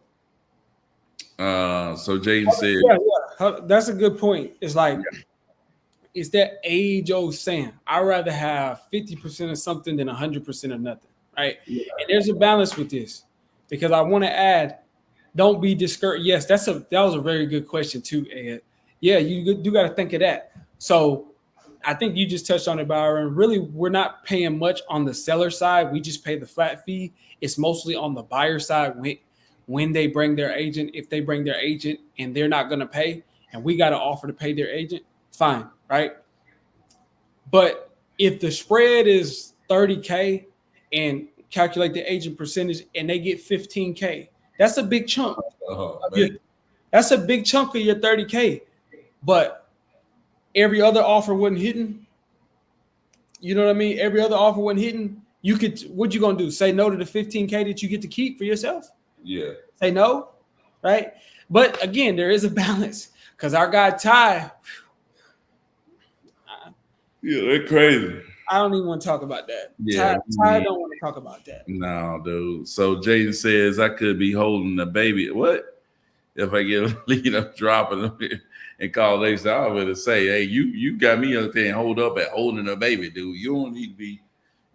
Jaden said, yeah, that's a good point. It's like, it's that age-old saying, I'd rather have 50% of something than 100% of nothing, right? Yeah. And there's a balance with this because I want to add, don't be discouraged. Yes, that was a very good question too, Ed. Yeah, you do got to think of that. So I think you just touched on it, Byron. Really, we're not paying much on the seller side. We just pay the flat fee. It's mostly on the buyer side when they bring their agent. If they bring their agent and they're not going to pay and we got to offer to pay their agent, fine, right? But if the spread is 30K and calculate the agent percentage and they get 15K, that's a big chunk. That's a big chunk of your 30K. But every other offer wasn't hitting. You know what I mean? Every other offer wasn't hitting. What you gonna do? Say no to the 15K that you get to keep for yourself? Yeah. Say no, right? But again, there is a balance because our guy Ty, Yeah, they're crazy. I don't even want to talk about that. Yeah, Ty don't want to talk about that. no, dude. So Jaden says I could be holding a baby. What if I get a lead up dropping them and call they say I would say, hey, you got me up there and hold up at holding a baby, dude. You don't need to be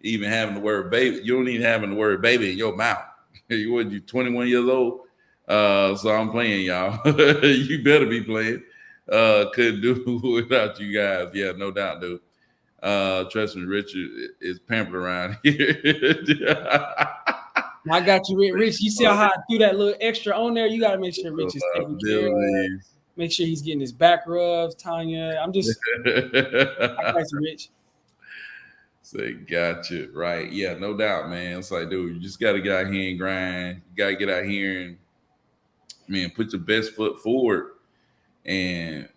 even having the word baby. You don't need having the word baby in your mouth. You 21 years old. So I'm playing, y'all. You better be playing. Couldn't do without you guys. Yeah, no doubt, dude. Trust me, Richard is pampered around here. I got you, Rich. You see how I threw that little extra on there? You got to make sure Rich is taking care of. Make sure he's getting his back rubs, Tanya. I got you, Rich. Say, gotcha. Right. Yeah, no doubt, man. It's like, dude, you just got to get out here and grind. You got to get out here and, man, put your best foot forward and,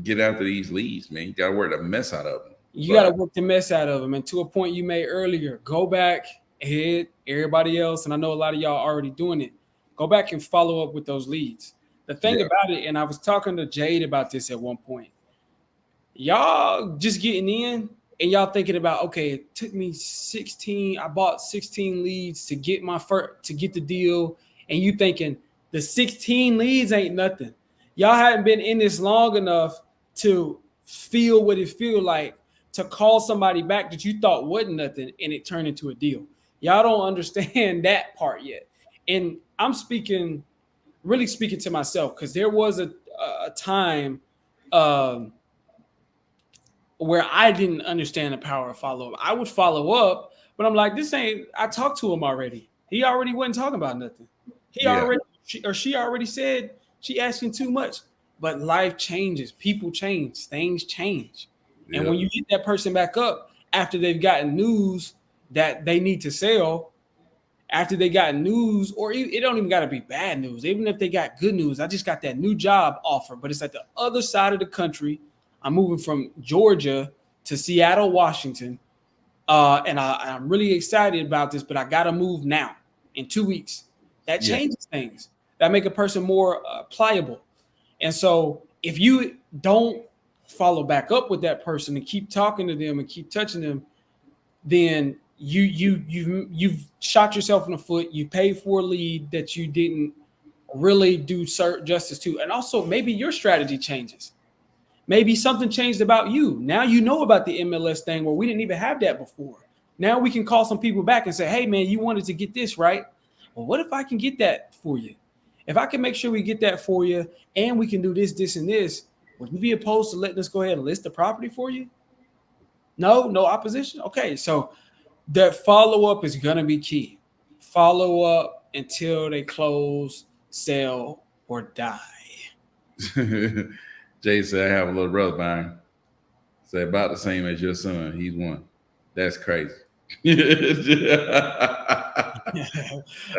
get after these leads, man. You got to work the mess out of them. You got to work the mess out of them. And to a point you made earlier, go back, hit everybody else. And I know a lot of y'all already doing it. Go back and follow up with those leads. The thing about it, and I was talking to Jade about this at one point, y'all just getting in and y'all thinking about, okay, it took me I bought 16 leads to get the deal. And you thinking the 16 leads ain't nothing. Y'all hadn't been in this long enough to feel what it feel like to call somebody back that you thought wasn't nothing and it turned into a deal. Y'all don't understand that part yet. And I'm really speaking to myself, because there was a time where I didn't understand the power of follow-up. I would follow up, but I'm like, I talked to him already. He already wasn't talking about nothing. She already said she asking too much. But life changes, people change, things change. And when you get that person back up after they've gotten news that they need to sell, after they got news, or it don't even got to be bad news. Even if they got good news, I just got that new job offer, but it's at the other side of the country. I'm moving from Georgia to Seattle, Washington. And I'm really excited about this, but I got to move now in 2 weeks. That changes things. That make a person more pliable. And so if you don't follow back up with that person and keep talking to them and keep touching them, then you've shot yourself in the foot. You paid for a lead that you didn't really do justice to. And also maybe your strategy changes. Maybe something changed about you. Now you know about the MLS thing where we didn't even have that before. Now we can call some people back and say, hey, man, you wanted to get this, right? Well, what if I can get that for you? If I can make sure we get that for you and we can do this, this, and this, would you be opposed to letting us go ahead and list the property for you? No opposition? Okay, so that follow-up is going to be key. Follow up until they close, sell, or die. Jay said, I have a little brother behind. Say about the same as your son. He's one. That's crazy.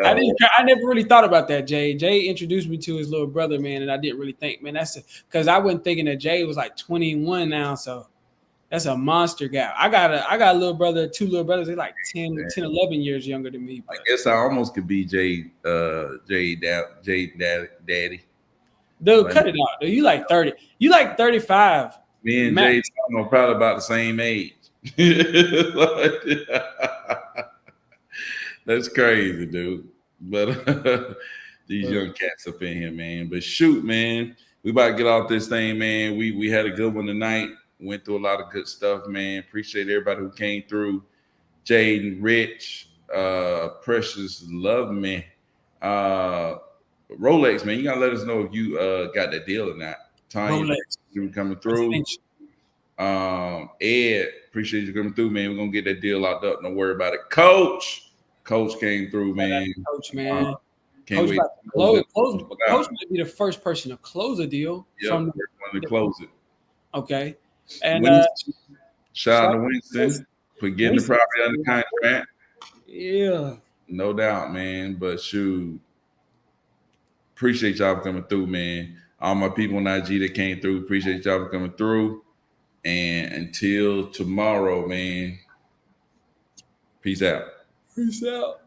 I never really thought about that, Jay. Jay introduced me to his little brother, man, and I didn't really think, man, because I wasn't thinking that Jay was like 21 now, so that's a monster gap. I got a little brother, two little brothers. They're like 10, 11 years younger than me. But I guess I almost could be Jay daddy. Dude, cut it out. Dude, you like 30. You like 35. Me and Jay probably about the same age. That's crazy, dude. But these young cats up in here, man. But shoot, man, we about to get off this thing, man. We had a good one tonight. Went through a lot of good stuff, man. Appreciate everybody who came through. Jaden, Rich, Precious, love me. Rolex, man, you gotta let us know if you got that deal or not. Tanya, you coming through. Ed, appreciate you coming through, man. We're gonna get that deal locked up. Don't worry about it. Coach came through, man. Coach, man. Can't wait. Coach might be the first person to close a deal. Yeah, first one to close it. Okay. And shout out to Winston for getting the property under contract. Yeah. No doubt, man. But shoot, appreciate y'all for coming through, man. All my people on IG that came through, appreciate y'all for coming through. And until tomorrow, man, peace out. Peace out.